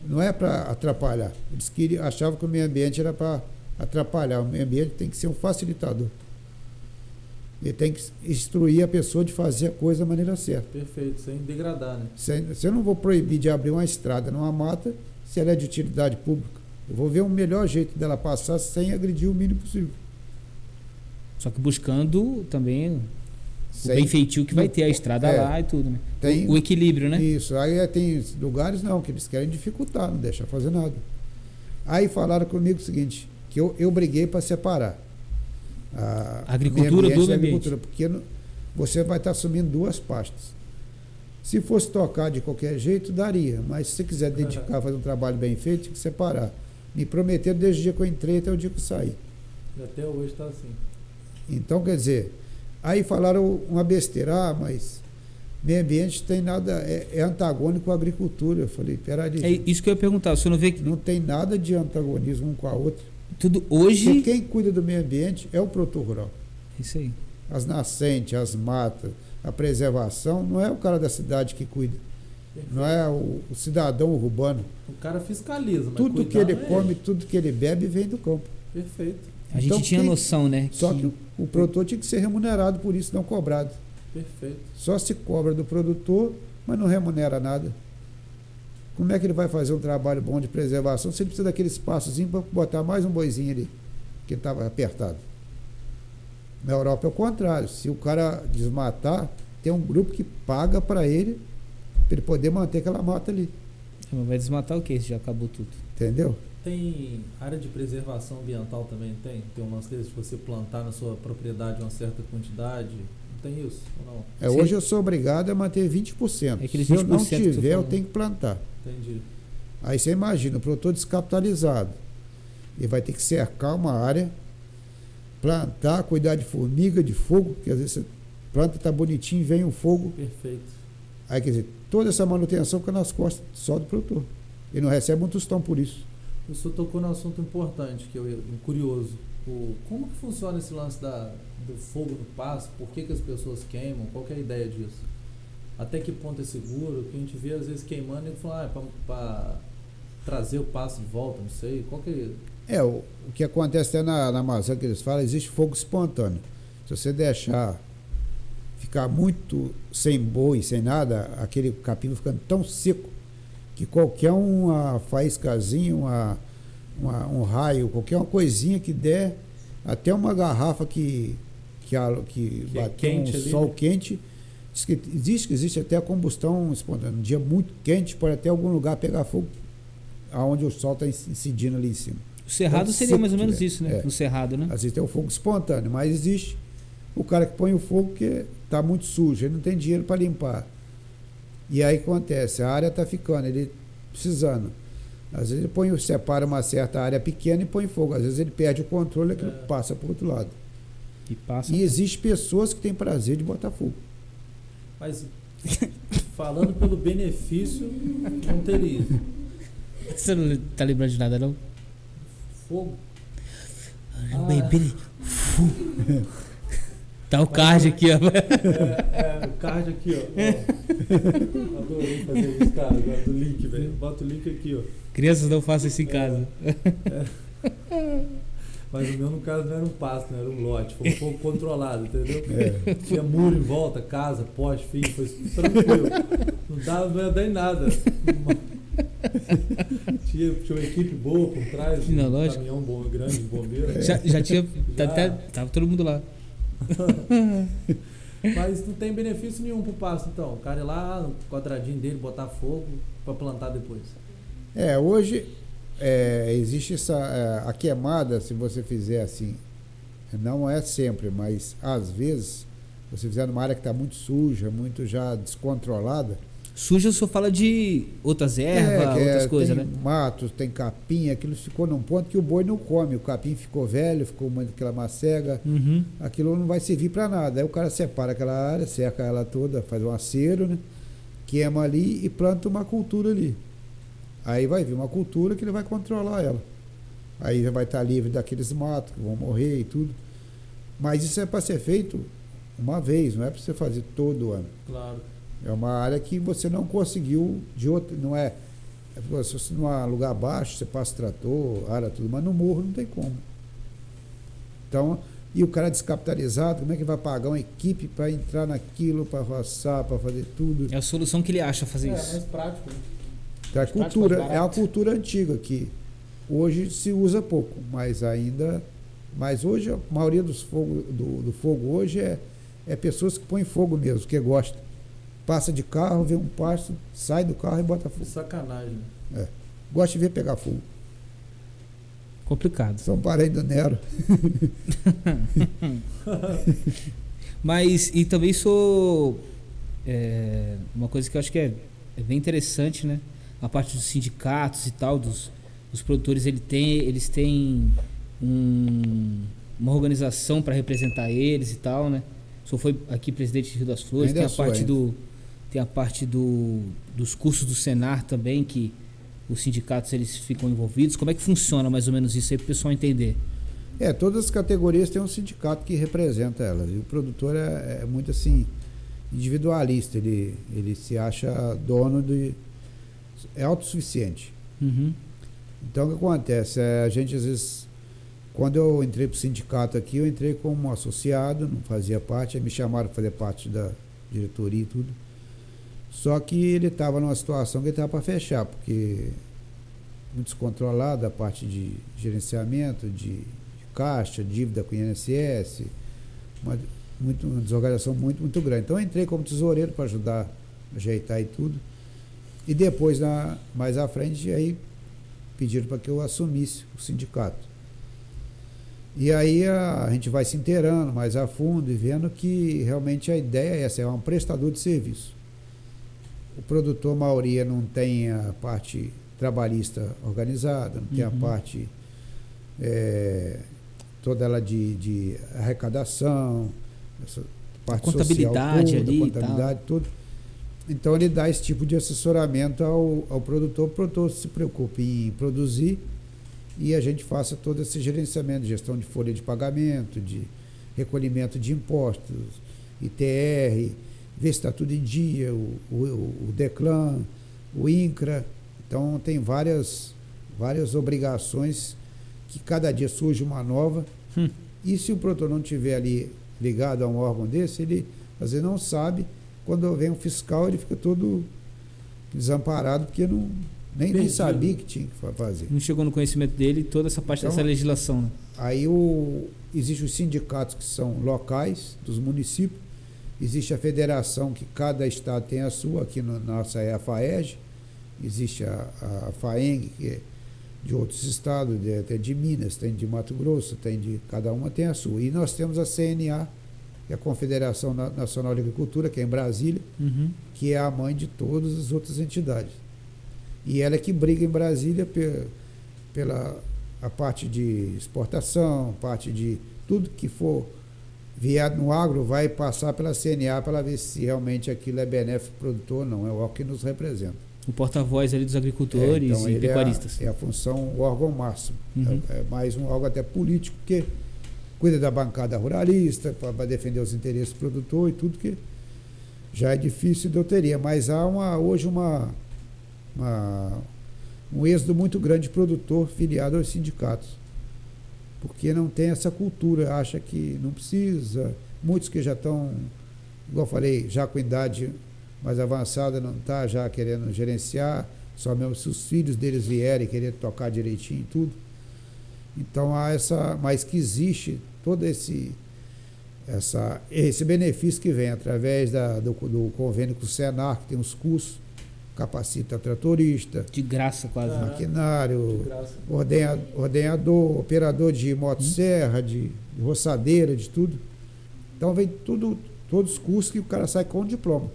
Não é para atrapalhar. Eles achavam que o meio ambiente era para atrapalhar. O meio ambiente tem que ser um facilitador. Ele tem que instruir a pessoa de fazer a coisa da maneira certa. Perfeito, sem degradar, né? Eu não vou proibir de abrir uma estrada numa mata se ela é de utilidade pública. Eu vou ver o melhor jeito dela passar sem agredir o mínimo possível. Só que buscando também O bem feitio que vai ter a estrada lá e tudo, né? Tem, o equilíbrio, né? Isso. Aí tem lugares não, que eles querem dificultar, não deixar fazer nada. Aí falaram comigo o seguinte, que eu briguei para separar a agricultura do meio ambiente. Porque você vai estar assumindo duas pastas. Se fosse tocar de qualquer jeito, daria. Mas se você quiser dedicar a fazer um trabalho bem feito, tem que separar. Me prometeram desde o dia que eu entrei até o dia que eu saí. E até hoje está assim. Então, quer dizer, aí falaram uma besteira, mas meio ambiente tem nada, é antagônico à agricultura. Eu falei, peraí. É isso que eu ia perguntar, o senhor não vê que... Não tem nada de antagonismo um com a outra. Tudo hoje... Porque quem cuida do meio ambiente é o produtor rural. Isso aí. As nascentes, as matas, a preservação, não é o cara da cidade que cuida. Perfeito. Não é o cidadão urbano. O cara fiscaliza, mas Tudo que ele come, ele. tudo que ele bebe vem do campo. Perfeito. A gente tinha noção, né? Só que o produtor tinha que ser remunerado por isso, não cobrado. Perfeito. Só se cobra do produtor, mas não remunera nada. Como é que ele vai fazer um trabalho bom de preservação se ele precisa daquele espaçozinho para botar mais um boizinho ali, que estava apertado? Na Europa é o contrário. Se o cara desmatar, tem um grupo que paga para ele poder manter aquela mata ali. Mas vai desmatar o quê? Já acabou tudo. Entendeu? Tem área de preservação ambiental também, tem? Tem umas coisas de você plantar na sua propriedade uma certa quantidade. Não tem isso ou não? Hoje eu sou obrigado a manter 20%. É aqueles Se eu não 20% que você tiver, eu falou. tenho que plantar. Entendi. Aí você imagina, o produtor descapitalizado. Ele vai ter que cercar uma área, plantar, cuidar de formiga, de fogo, porque às vezes você planta, tá bonitinho, vem o fogo. Perfeito. Aí quer dizer, toda essa manutenção fica nas costas só do produtor. Ele não recebe um tostão por isso. O senhor tocou num assunto importante, que curioso. Como que funciona esse lance do fogo no pasto? Por que as pessoas queimam? Qual que é a ideia disso? Até que ponto é seguro? Que a gente vê às vezes queimando e fala, é para trazer o pasto de volta, não sei. Qual que é? O que acontece até na Amazônia, que eles falam, existe fogo espontâneo. Se você deixar ficar muito sem boi, sem nada, aquele capim vai ficando tão seco que qualquer uma faíscazinha, um raio, qualquer uma coisinha que der, até uma garrafa que bateu um sol quente, diz que existe até a combustão espontânea. Um dia muito quente, pode até algum lugar pegar fogo aonde o sol está incidindo ali em cima. O cerrado Então, seria mais ou menos é, isso, né? é. No cerrado, né? Às vezes tem o fogo espontâneo, mas existe o cara que põe o fogo que está muito sujo, ele não tem dinheiro para limpar. E aí acontece, a área está ficando, ele precisando. Às vezes ele separa uma certa área pequena e põe fogo. Às vezes ele perde o controle e aquilo passa para o outro lado. E existem pessoas que têm prazer de botar fogo. Mas falando pelo benefício, não teria. Você não tá lembrando de nada, não? Fogo. Tá o card aqui, ó. O card aqui, ó. Adorei fazer isso, cara. Agora do link, velho. Bota o link aqui, ó. Crianças não façam isso em casa. Mas o meu, no caso, não era um pasto, não era um lote. Foi um fogo controlado, entendeu? Tinha muro em volta, casa, poste, filho, foi tranquilo. Não ia dar em nada. Tinha uma equipe boa por trás, um caminhão bom, grande de bombeiro. Já tinha. Tava todo mundo lá. Mas não tem benefício nenhum pro pasto, então. O cara ir lá no quadradinho dele, botar fogo para plantar depois. Hoje existe a queimada, se você fizer assim, não é sempre, mas às vezes, se você fizer numa área que está muito suja, muito já descontrolada. Suja, o senhor fala de outras ervas, outras coisas, tem né? Matos, tem capim, aquilo ficou num ponto que o boi não come. O capim ficou velho, ficou muito aquela macega, aquilo não vai servir para nada. Aí o cara separa aquela área, cerca ela toda, faz um acero, né? Queima ali e planta uma cultura ali. Aí vai vir uma cultura que ele vai controlar ela. Aí já vai estar livre daqueles matos que vão morrer e tudo. Mas isso é para ser feito uma vez, não é para você fazer todo ano. Claro. É uma área que você não conseguiu de outro, não é. Se você num lugar baixo, você passa trator, área, tudo, mas no morro não tem como. Então, e o cara descapitalizado, como é que vai pagar uma equipe para entrar naquilo, para roçar, para fazer tudo? É a solução que ele acha fazer isso. É mais prático, né? Então, é uma cultura antiga que hoje se usa pouco, mas hoje a maioria do fogo hoje é pessoas que põem fogo mesmo, que gostam. Passa de carro, vê um pasto, sai do carro e bota Que fogo. sacanagem. Gosta de ver pegar fogo. Complicado. São parentes do Nero. Mas, e também sou. Uma coisa que eu acho que é bem interessante, né? A parte dos sindicatos e tal, dos produtores, eles têm uma organização para representar eles e tal, né? O senhor foi aqui presidente de Rio das Flores, Ainda tem a parte dos cursos do Senar também, que os sindicatos eles ficam envolvidos. Como é que funciona mais ou menos isso aí para o pessoal entender? Todas as categorias têm um sindicato que representa elas. E o produtor é muito assim, individualista, ele se acha dono é autossuficiente. Uhum. Então o que acontece? A gente às vezes, quando eu entrei para o sindicato aqui, eu entrei como associado, não fazia parte, aí me chamaram para fazer parte da diretoria e tudo. Só que ele estava numa situação que ele estava para fechar, porque muito descontrolado a parte de gerenciamento, de caixa, dívida com o INSS, uma desorganização muito grande. Então eu entrei como tesoureiro para ajudar a ajeitar e tudo. E depois, mais à frente, aí pediram para que eu assumisse o sindicato. E aí a gente vai se inteirando mais a fundo e vendo que realmente a ideia é essa, é um prestador de serviço. O produtor, a maioria, não tem a parte trabalhista organizada, não tem a parte toda ela de arrecadação, essa parte contabilidade social toda, ali, contabilidade, tudo. Então ele dá esse tipo de assessoramento ao produtor. O produtor se preocupa em produzir e a gente faça todo esse gerenciamento, gestão de folha de pagamento, de recolhimento de impostos, ITR, ver se está tudo em dia, o DECLAN, o INCRA. Então tem várias obrigações que cada dia surge uma nova. E se o produtor não estiver ali ligado a um órgão desse, ele às vezes não sabe. Quando vem um fiscal, ele fica todo desamparado, porque nem sabia que tinha que fazer. Não chegou no conhecimento dele toda essa parte dessa legislação, né? Aí existem os sindicatos que são locais, dos municípios. Existe a federação, que cada estado tem a sua, aqui na nossa é a FAEG. Existe a FAENG, que é de outros estados, até de Minas, tem de Mato Grosso, cada uma tem a sua. E nós temos a CNA, que é a Confederação Nacional de Agricultura, que é em Brasília, que é a mãe de todas as outras entidades. E ela é que briga em Brasília pela a parte de exportação, parte de tudo que for viado no agro, vai passar pela CNA para ver se realmente aquilo é benéfico para o produtor ou não, é o que nos representa. O porta-voz ali dos agricultores então e pecuaristas. É a função, o órgão máximo. É mais um órgão até político, porque cuida da bancada ruralista, para defender os interesses do produtor e tudo que já é difícil de eu teria. Mas há hoje um êxodo muito grande de produtor filiado aos sindicatos, porque não tem essa cultura, acha que não precisa. Muitos que já estão, igual eu falei, já com idade mais avançada, não está já querendo gerenciar, só mesmo se os filhos deles vierem querer tocar direitinho e tudo. Então há mas que todo esse benefício que vem através do convênio com o Senar, que tem os cursos, capacita tratorista, de graça quase, maquinário, de graça. Ordenhador, operador de motosserra, de roçadeira, de tudo. Então vem todos os cursos que o cara sai com diploma.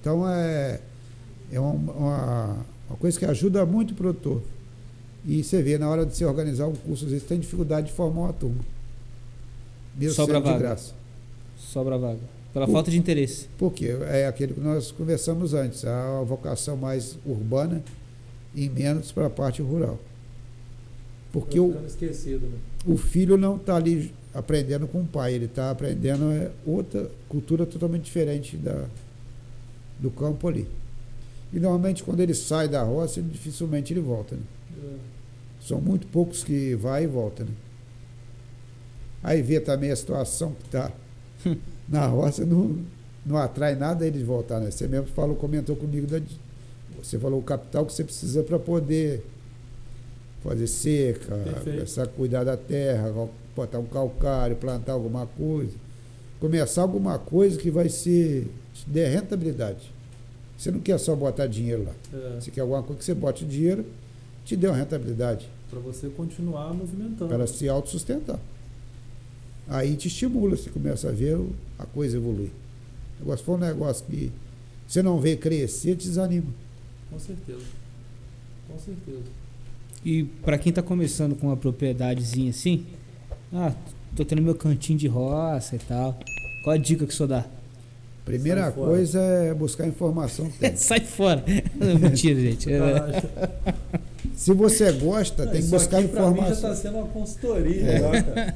Então é uma coisa que ajuda muito o produtor. E você vê, na hora de se organizar um curso, às vezes tem dificuldade de formar uma turma. Mesmo Sobra sendo de vaga. graça. Sobra vaga. Pela falta de interesse. Porque é aquilo que nós conversamos antes, a vocação mais urbana e menos para a parte rural. Porque esquecido, né? o filho não está ali aprendendo com o pai, ele está aprendendo outra cultura totalmente diferente do campo ali. E normalmente quando ele sai da roça, dificilmente ele volta, né? São muito poucos que vai e volta, né? Aí vê também a situação que está na roça, não atrai nada eles voltar, né? Você mesmo comentou comigo, você falou o capital que você precisa para poder fazer seca, começar a cuidar da terra, botar um calcário, plantar alguma coisa. começar alguma coisa que vai ser, te der rentabilidade. Você não quer só botar dinheiro lá. Você quer alguma coisa que você bote dinheiro, te dê uma rentabilidade. Para você continuar movimentando. Para se autossustentar. Aí te estimula, você começa a ver a coisa evoluir. Agora, se for um negócio que você não vê crescer, te desanima. Com certeza. Com certeza. E para quem está começando com uma propriedadezinha assim, tô tendo meu cantinho de roça e tal. Qual a dica que o senhor dá? Primeira coisa é buscar informação técnica. Sai fora. Mentira, gente. Se você gosta, tem que buscar informação. Pra mim já está sendo uma consultoria. Cara.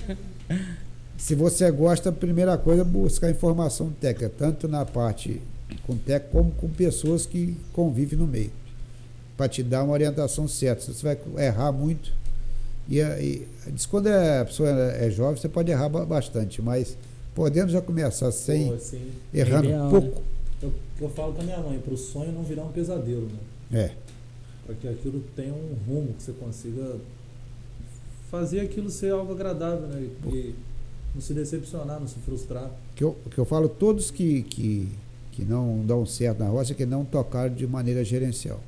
Se você gosta, a primeira coisa é buscar informação técnica, tanto na parte com técnico como com pessoas que convivem no meio, para te dar uma orientação certa. Você vai errar muito. Quando a pessoa é jovem, você pode errar bastante, mas podendo já começar sem errando pouco. Né? Eu falo com a minha mãe, para o sonho não virar um pesadelo, né? Para que aquilo tenha um rumo, que você consiga fazer aquilo ser algo agradável, né? E não se decepcionar, não se frustrar. O que eu falo, todos que não dão certo na roça, é que não tocaram de maneira gerencial.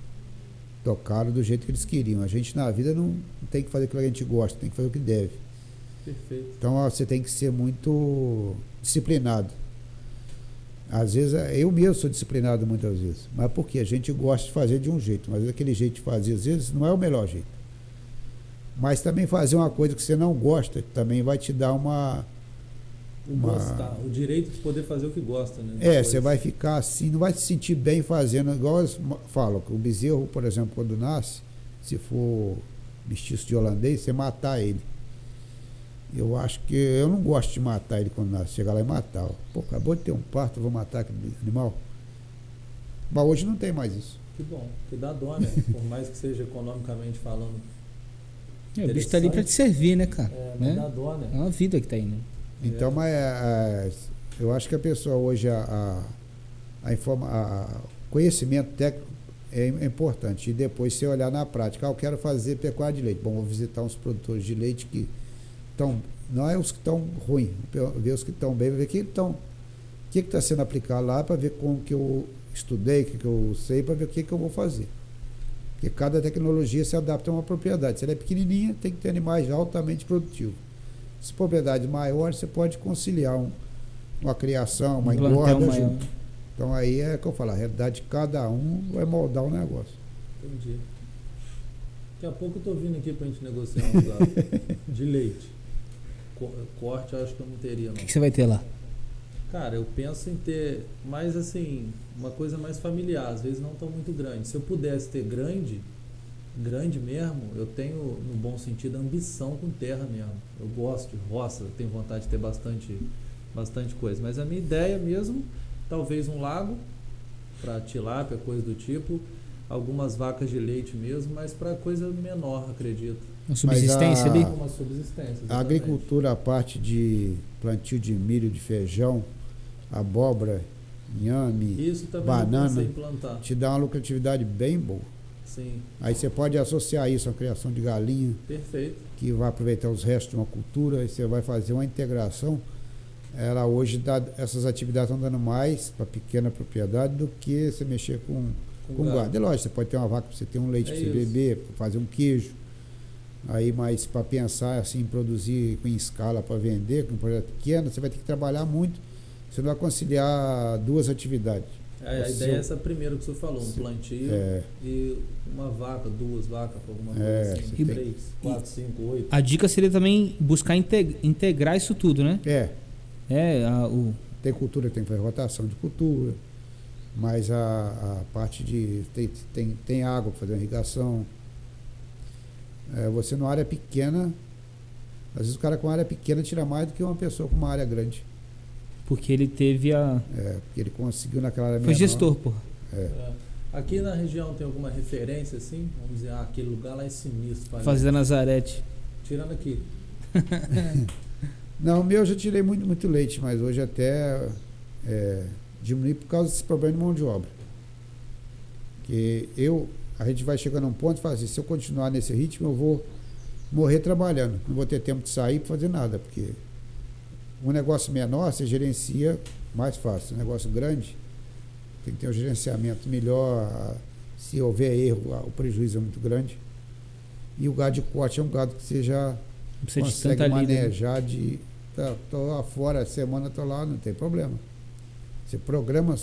Tocaram do jeito que eles queriam. A gente na vida não tem que fazer aquilo que a gente gosta, tem que fazer o que deve. Perfeito. Então você tem que ser muito disciplinado. Às vezes, eu mesmo sou disciplinado muitas vezes, mas porque a gente gosta de fazer de um jeito, mas aquele jeito de fazer às vezes não é o melhor jeito. Mas também fazer uma coisa que você não gosta também vai te dar o direito de poder fazer o que gosta, né? Você vai ficar assim, não vai se sentir bem fazendo, igual eles falam, que o bezerro, por exemplo, quando nasce, se for mestiço de holandês, você matar ele. Eu acho que eu não gosto de matar ele quando nasce, chegar lá e matar. Pô, acabou de ter um parto, eu vou matar aquele animal. Mas hoje não tem mais isso. Que bom, que dá dó, né? Por mais que seja economicamente falando. O bicho está ali para te servir, né, cara? Mas dá dó, né? É uma vida que tá aí, né? Então, mas eu acho que a pessoa hoje, conhecimento técnico é importante. E depois você olhar na prática, eu quero fazer pecuária de leite. Bom, vou visitar uns produtores de leite que estão, não é os que estão ruins, ver os que estão bem, ver o que está sendo aplicado lá, para ver como que eu estudei, o que eu sei, para ver o que eu vou fazer. Porque cada tecnologia se adapta a uma propriedade. Se ela é pequenininha, tem que ter animais altamente produtivos. Se propriedades maiores, você pode conciliar uma criação, uma engorda junto. Então aí é que eu falo, a realidade de cada um vai moldar o negócio. Entendi. Daqui a pouco eu estou vindo aqui para a gente negociar um prato de leite. Corte eu acho que eu não teria, não. O que você vai ter lá? Cara, eu penso em ter mais assim, uma coisa mais familiar, às vezes não tão muito grande. Se eu pudesse ter grande mesmo, eu tenho, no bom sentido, ambição com terra mesmo. Eu gosto de roça, eu tenho vontade de ter bastante coisa. Mas a minha ideia mesmo, talvez um lago para tilápia, coisa do tipo, algumas vacas de leite mesmo, mas para coisa menor, acredito. Uma subsistência ali? Uma subsistência, exatamente. A agricultura, a parte de plantio de milho, de feijão, abóbora, inhame, isso também banana, implantar. Te dá uma lucratividade bem boa. Sim. Aí você pode associar isso à criação de galinha. Perfeito. Que vai aproveitar os restos de uma cultura, e você vai fazer uma integração. Ela hoje essas atividades estão dando mais para pequena propriedade do que você mexer com gado. É lógico, você pode ter uma vaca para você ter um leite para você beber, para fazer um queijo. Aí, mas para pensar assim, produzir em escala para vender, com um projeto pequeno, você vai ter que trabalhar muito. Você não vai conciliar duas atividades. A ideia é essa primeira que você falou, um plantio e uma vaca, duas vacas, alguma coisa assim, 3, 4, 5, 8. A dica seria também buscar integrar isso tudo, né? Tem cultura, tem que fazer rotação de cultura, mas a parte de tem água para fazer uma irrigação. Você numa área pequena, às vezes o cara com uma área pequena tira mais do que uma pessoa com uma área grande. Porque ele teve porque ele conseguiu naquela área menor. Foi gestor, porra. Aqui na região tem alguma referência assim? Vamos dizer, aquele lugar lá é sinistro. Fazenda Nazarete. Tirando aqui. Não, o meu eu já tirei muito leite, mas hoje até diminui por causa desse problema de mão de obra. Que a gente vai chegando a um ponto e fala assim, se eu continuar nesse ritmo, eu vou morrer trabalhando. Não vou ter tempo de sair para fazer nada, porque Um negócio menor você gerencia mais fácil. Um negócio grande tem que ter um gerenciamento melhor. Se houver erro, o prejuízo é muito grande. E o gado de corte é um gado que você já Não precisa de consegue tanta lida, né? manejar de... Tô lá fora, semana tô lá, não tem problema. Você programa,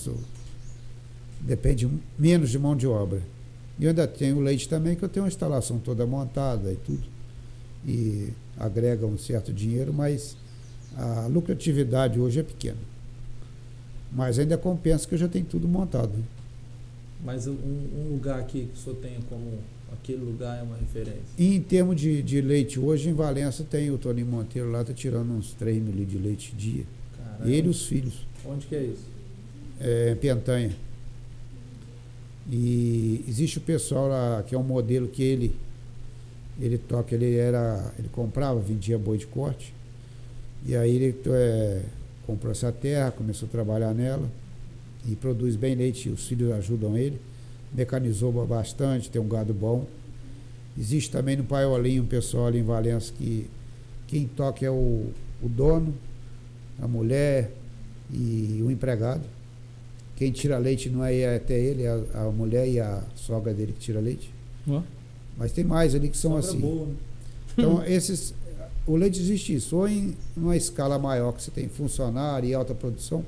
depende menos de mão de obra. E eu ainda tenho o leite também, que eu tenho uma instalação toda montada e tudo. E agrega um certo dinheiro, mas a lucratividade hoje é pequena. Mas ainda compensa que eu já tenho tudo montado. Mas um lugar aqui que o senhor tenha como aquele lugar é uma referência? E em termos de leite, hoje em Valença tem o Toninho Monteiro lá, está tirando uns 3 mil litros de leite dia. Caramba. Ele e os filhos. Onde que é isso? É Piantanha. E existe o pessoal lá, que é um modelo que ele toca, ele comprava, vendia boi de corte, e aí ele comprou essa terra, começou a trabalhar nela, e produz bem leite, os filhos ajudam ele, mecanizou bastante, tem um gado bom. Existe também no Paiolinho um pessoal ali em Valença que quem toca é o dono, a mulher e o empregado. Quem tira leite não é até ele, é a mulher e a sogra dele que tira leite. Ó. Mas tem mais ali que são Sogra assim. boa, né? Então, o leite existe isso, ou em uma escala maior, que você tem funcionário e alta produção,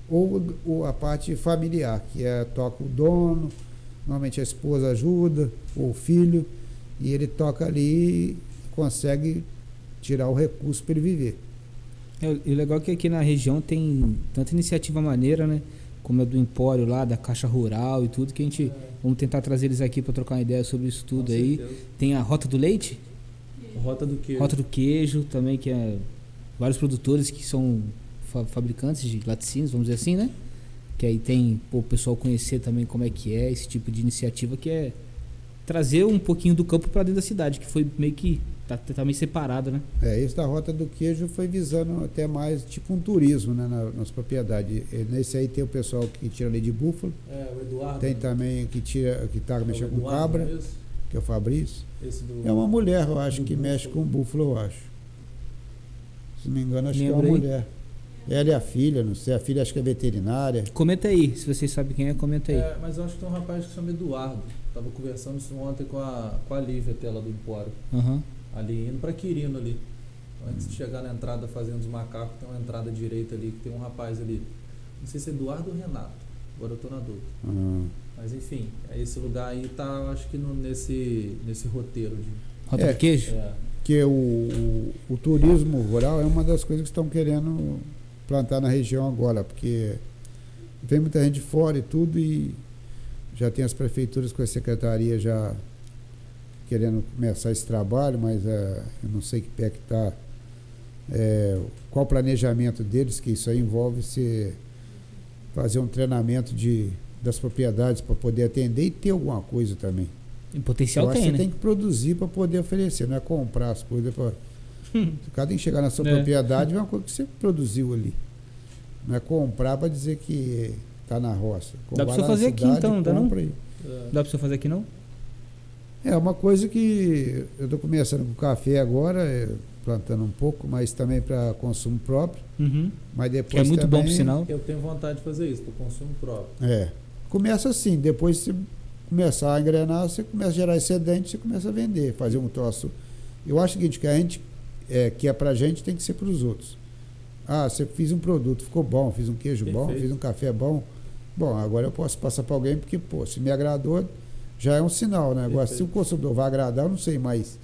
ou a parte familiar, que toca o dono, normalmente a esposa ajuda, ou o filho, e ele toca ali e consegue tirar o recurso para ele viver. E o legal é que aqui na região tem tanta iniciativa maneira, né? Como a do Empório lá, da Caixa Rural e tudo, que a gente vamos tentar trazer eles aqui para trocar uma ideia sobre isso tudo. Com aí. certeza. Tem a Rota do Leite, Rota do quê? Rota do Queijo também, que é vários produtores que são fabricantes de laticínios, vamos dizer assim, né? Que aí tem o pessoal conhecer também como é que é esse tipo de iniciativa, que é trazer um pouquinho do campo para dentro da cidade, que foi meio que tá meio separado, né? Esse da Rota do Queijo foi visando até mais tipo um turismo, né, nas propriedades. Nesse aí tem o pessoal que tira leite de búfalo, O Eduardo. tem né? também que tá mexendo com Eduardo, cabra, não é isso? que é o Fabrício. Esse do... É uma mulher, eu acho, do que mexe com búfalo, eu acho. Se não me engano, acho que é Lembra uma aí? mulher. Ela e a filha, não sei, a filha acho que é veterinária. Comenta aí, se vocês sabem quem é, comenta aí. Mas eu acho que tem um rapaz que se chama Eduardo. Tava conversando isso ontem com a Lívia, até lá do Empório. Aham. Ali, indo pra Quirino ali. Antes de chegar na entrada Fazenda dos Macacos, tem uma entrada direita ali, que tem um rapaz ali. Não sei se é Eduardo ou Renato. Agora eu tô na dúvida. Mas enfim, esse lugar aí tá, eu acho que nesse roteiro de... Rota do Queijo? Que o turismo rural é uma das coisas que estão querendo plantar na região agora, porque vem muita gente de fora e tudo, e já tem as prefeituras com a secretaria já querendo começar esse trabalho, mas eu não sei que pé que está, qual o planejamento deles, que isso aí envolve fazer um treinamento das propriedades para poder atender e ter alguma coisa também. Em potencial Eu acho que tem, você né? tem que produzir para poder oferecer, não é comprar as coisas para... Cada tem que chegar na sua É. propriedade, é uma coisa que você produziu ali. Não é comprar para dizer que está na roça. Dá pra você fazer aqui, então, não dá não? compra aí. Dá pra você fazer aqui não? É uma coisa que eu estou começando com café agora, plantando um pouco, mas também para consumo próprio. Uhum. Mas Que depois é muito bom, também, por sinal. Eu tenho vontade de fazer isso, para consumo próprio. Começa assim, depois você começar a engrenar, você começa a gerar excedente, você começa a vender, fazer um troço. Eu acho o seguinte, que a gente, que é pra gente, tem que ser para os outros. Você fiz um produto, ficou bom, fiz um queijo bom, Perfeito. fiz um café bom. Bom, agora eu posso passar para alguém, porque, se me agradou, já é um sinal, né? Agora, se o consumidor vai agradar, eu não sei, mas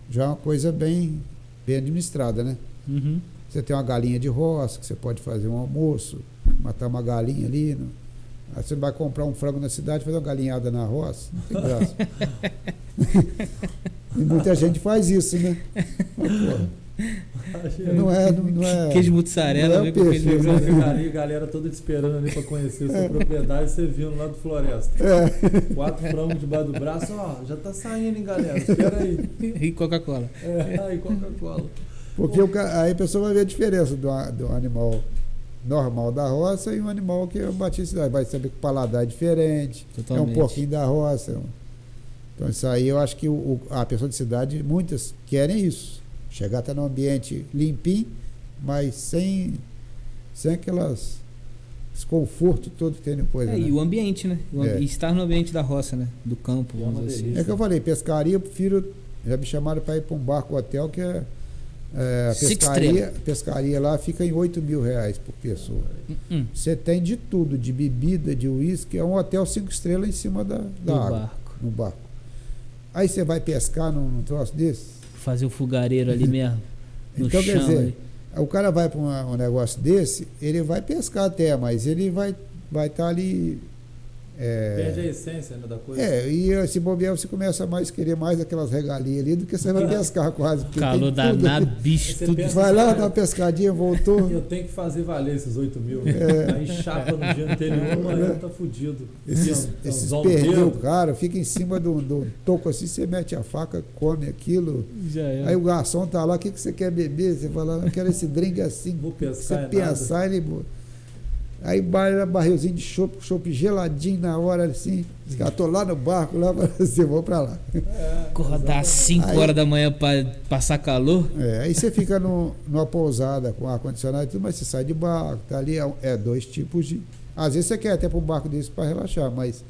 já é uma coisa bem administrada, né? Uhum. Você tem uma galinha de roça, que você pode fazer um almoço, matar uma galinha ali. Aí você vai comprar um frango na cidade, fazer uma galinhada na roça, não tem graça. E muita gente faz isso, né? Mas, não é. Queijo mussarela, não é vem o com queijo perfil, mussarela. né? Ali, a galera toda te esperando ali para conhecer a sua propriedade, você vindo lá do Floresta. 4 frangos debaixo do braço, já tá saindo, hein, galera? Espera aí. E Coca-Cola. Aí Coca-Cola. Porque aí a pessoa vai ver a diferença do animal normal da roça e um animal que é batido de cidade. Vai saber que o paladar é diferente, Totalmente. é um porquinho da roça. Então isso aí eu acho que a pessoa de cidade, muitas querem isso. Chegar até num ambiente limpinho mas sem aquelas desconforto todo que tem depois. E o ambiente, né? E estar no ambiente da roça, né? Do campo, vamos dizer assim. É que eu falei, pescaria, eu prefiro. Já me chamaram para ir para um barco hotel que a pescaria lá fica em R$8.000 por pessoa. Você tem de tudo, de bebida, de uísque, é um hotel 5 estrelas em cima da água. No barco. Aí você vai pescar num troço desse? Fazer o fogareiro ali mesmo. Então, quer dizer, o cara vai para um negócio desse, ele vai pescar até, mas ele vai estar ali. Perde a essência, né, da coisa. E se bobear, você começa a querer mais aquelas regalias ali do que você vai pescar quase. Calor danado, bicho, tudo. Vai lá, dá uma pescadinha, voltou. Eu tenho que fazer valer esses 8.000. Aí chapa no dia anterior, amanhã tá fudido. Esses pernil, cara, fica em cima do toco assim, você mete a faca, come aquilo. Já é. Aí o garçom tá lá, o que você quer beber? Você fala, eu quero esse drink assim. Vou pescar. Você pensar, ele. Aí barrilzinho de chopp geladinho na hora, assim. Tô lá no barco, lá você vou pra lá. Acordar às 5 horas da manhã pra passar calor. Aí você fica numa pousada com ar-condicionado e tudo, mas você sai de barco, tá ali, dois tipos de. Às vezes você quer até pra um barco desse pra relaxar, mas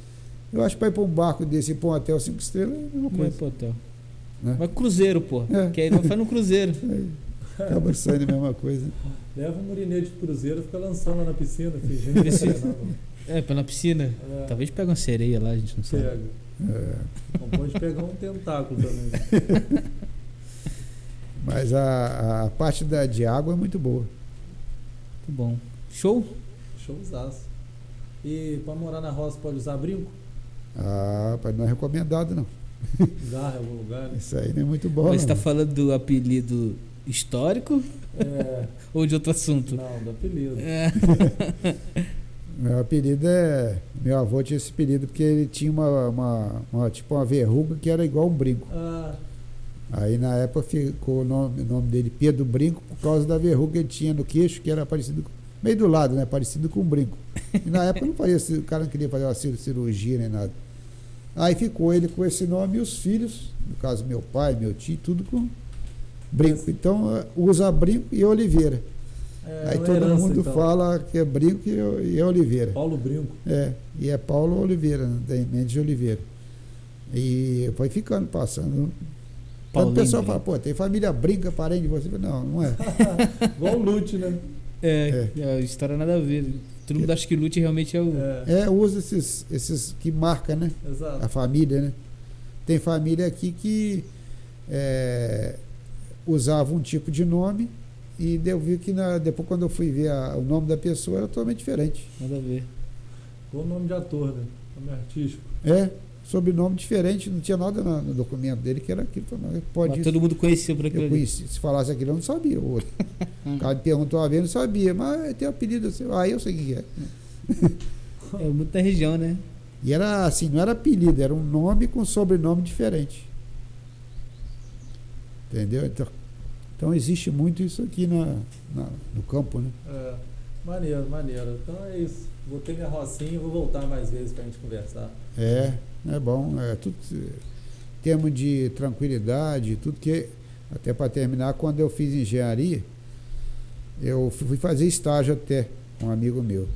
eu acho que pra ir pra um barco desse e pra um hotel 5 estrelas é a mesma coisa. Não é pro hotel. Né? Vai cruzeiro, pô. Que aí não faz no cruzeiro. Acaba saindo a mesma coisa. Leva um murinete de cruzeiro e fica lançando lá na piscina, fingindo. Pela piscina. Talvez pegue uma sereia lá, a gente não sabe. Não pode pegar um tentáculo também. Mas a parte de água é muito boa. Muito bom. Show? Showzaço. E para morar na roça pode usar brinco? Não é recomendado, não. Garra em algum lugar, né? Isso aí não é muito bom. Mas você está falando do apelido histórico? Ou de outro assunto? Não, do apelido. Meu apelido meu avô tinha esse apelido porque ele tinha uma verruga que era igual um brinco. Aí na época ficou o nome dele Pedro Brinco por causa da verruga que ele tinha no queixo, que era parecido meio do lado, né? Parecido com um brinco. E na época o cara não queria fazer uma cirurgia nem nada. Aí ficou ele com esse nome e os filhos, no caso meu pai, meu tio, tudo com brinco. Então usa brinco e Oliveira. Aí todo mundo fala que é brinco e é Oliveira. Paulo Brinco. E é Paulo Oliveira, né? Tem Mendes de Oliveira. E foi ficando, passando. Quando o pessoal fala, pô, tem família Brinca, parente de você. Não é. Igual o Lute, né? A história nada a ver. Todo mundo acha que Lute realmente é o. Usa esses que marca, né? Exato. A família, né? Tem família aqui que usava um tipo de nome e eu vi que depois quando eu fui ver o nome da pessoa era totalmente diferente. Nada a ver. Igual o nome de ator, né? Nome artístico. Sobrenome diferente, não tinha nada no documento dele que era aquilo. Mas todo mundo conhecia por aquilo. Eu conheci. Se falasse aquilo, eu não sabia. O outro. O cara me perguntou uma vez, eu não sabia, mas tem um apelido assim. Eu sei o que é. É muito da região, né? E era assim, não era apelido, era um nome com sobrenome diferente. Entendeu? Então existe muito isso aqui no campo, né? Maneiro. Então é isso. Vou ter minha rocinha e vou voltar mais vezes pra gente conversar. É bom. Tudo em termos de tranquilidade, tudo que. Até para terminar, quando eu fiz engenharia, eu fui fazer estágio até com um amigo meu.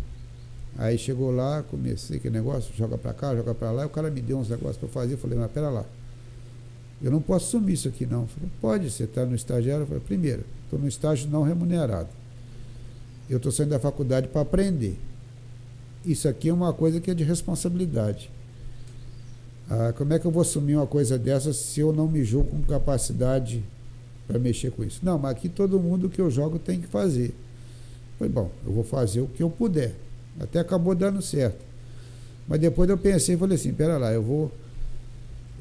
Aí chegou lá, comecei aquele negócio, joga para cá, joga para lá, e o cara me deu uns negócios para fazer. Eu falei, mas pera lá, eu não posso assumir isso aqui não. Eu falei, pode, você está no estagiário? Eu falei, primeiro, estou no estágio não remunerado. Eu estou saindo da faculdade para aprender. Isso aqui é uma coisa que é de responsabilidade. Como é que eu vou assumir uma coisa dessa se eu não me julgo com capacidade para mexer com isso? Não, mas aqui todo mundo que eu jogo tem que fazer. Eu falei, bom, eu vou fazer o que eu puder. Até acabou dando certo. Mas depois eu pensei e falei assim, pera lá, eu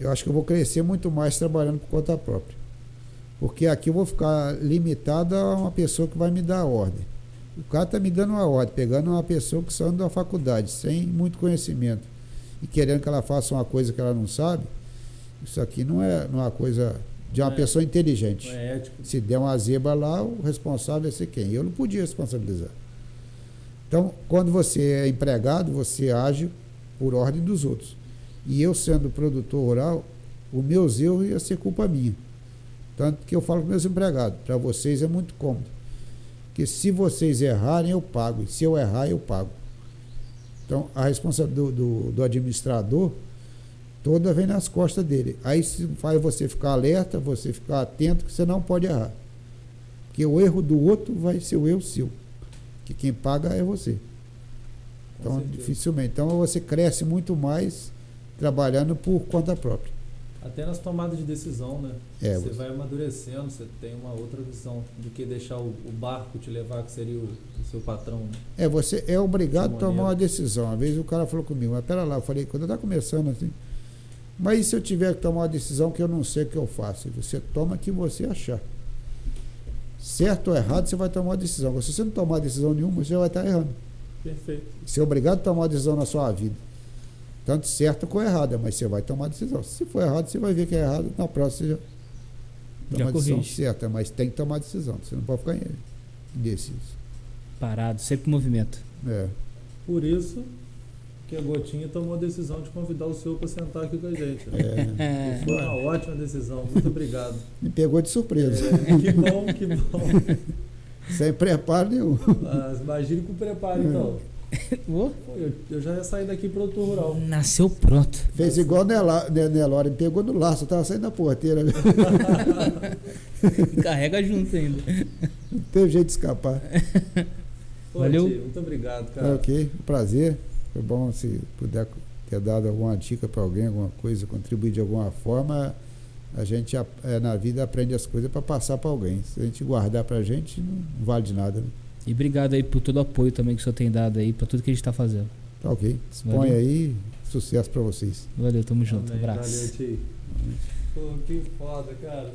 acho que eu vou crescer muito mais trabalhando por conta própria. Porque aqui eu vou ficar limitado a uma pessoa que vai me dar a ordem. O cara está me dando uma ordem, pegando uma pessoa que saiu da faculdade, sem muito conhecimento, e querendo que ela faça uma coisa que ela não sabe. Isso aqui não é uma coisa de uma pessoa inteligente. Não é ético. Se der uma zebra lá, o responsável é ser quem? Eu não podia responsabilizar. Então, quando você é empregado, você age por ordem dos outros. E eu, sendo produtor rural, os meus erros ia ser culpa minha. Tanto que eu falo para meus empregados, para vocês é muito cômodo. Porque se vocês errarem, eu pago. E se eu errar, eu pago. Então, a responsabilidade do administrador toda vem nas costas dele. Aí faz você ficar alerta, você ficar atento, que você não pode errar. Porque o erro do outro vai ser o erro seu. Que quem paga é você. Então, dificilmente. Então, você cresce muito mais trabalhando por conta própria. Até nas tomadas de decisão, né? Você vai amadurecendo, você tem uma outra visão do que deixar o barco te levar, que seria o seu patrão, né? Você é obrigado a tomar uma decisão. Uma vez o cara falou comigo, mas pera lá, eu falei, quando eu estava começando assim, mas e se eu tiver que tomar uma decisão que eu não sei o que eu faço? Você toma o que você achar. Certo ou errado, você vai tomar uma decisão. Se você não tomar decisão nenhuma, você vai estar errando. Perfeito. Você é obrigado a tomar uma decisão na sua vida. Tanto certa como errada, mas você vai tomar decisão. Se for errado, você vai ver que é errado, na próxima você já toma a decisão certa, mas tem que tomar decisão. Você não pode ficar indeciso. Parado, sempre em movimento. Por isso que a Gotinha tomou a decisão de convidar o senhor para sentar aqui com a gente. E foi uma ótima decisão. Muito obrigado. Me pegou de surpresa. Que bom, que bom. Sem preparo nenhum. Imagine com preparo, então. Eu já ia sair daqui para o Produtor Rural. Nasceu pronto. Fez igual Nelore, me pegou no laço, eu estava saindo da porteira. Carrega junto ainda. Não teve jeito de escapar. Valeu. Tio, muito obrigado, cara. Ok, um prazer. Foi bom se puder ter dado alguma dica para alguém, alguma coisa, contribuir de alguma forma. A gente na vida aprende as coisas para passar para alguém. Se a gente guardar para a gente, não vale de nada. Né? E obrigado aí por todo o apoio também que o senhor tem dado aí para tudo que a gente está fazendo. Tá ok. Expõe aí, sucesso para vocês. Valeu, tamo junto. Amém. Abraço. Valeu, tio. Pô, que foda, cara.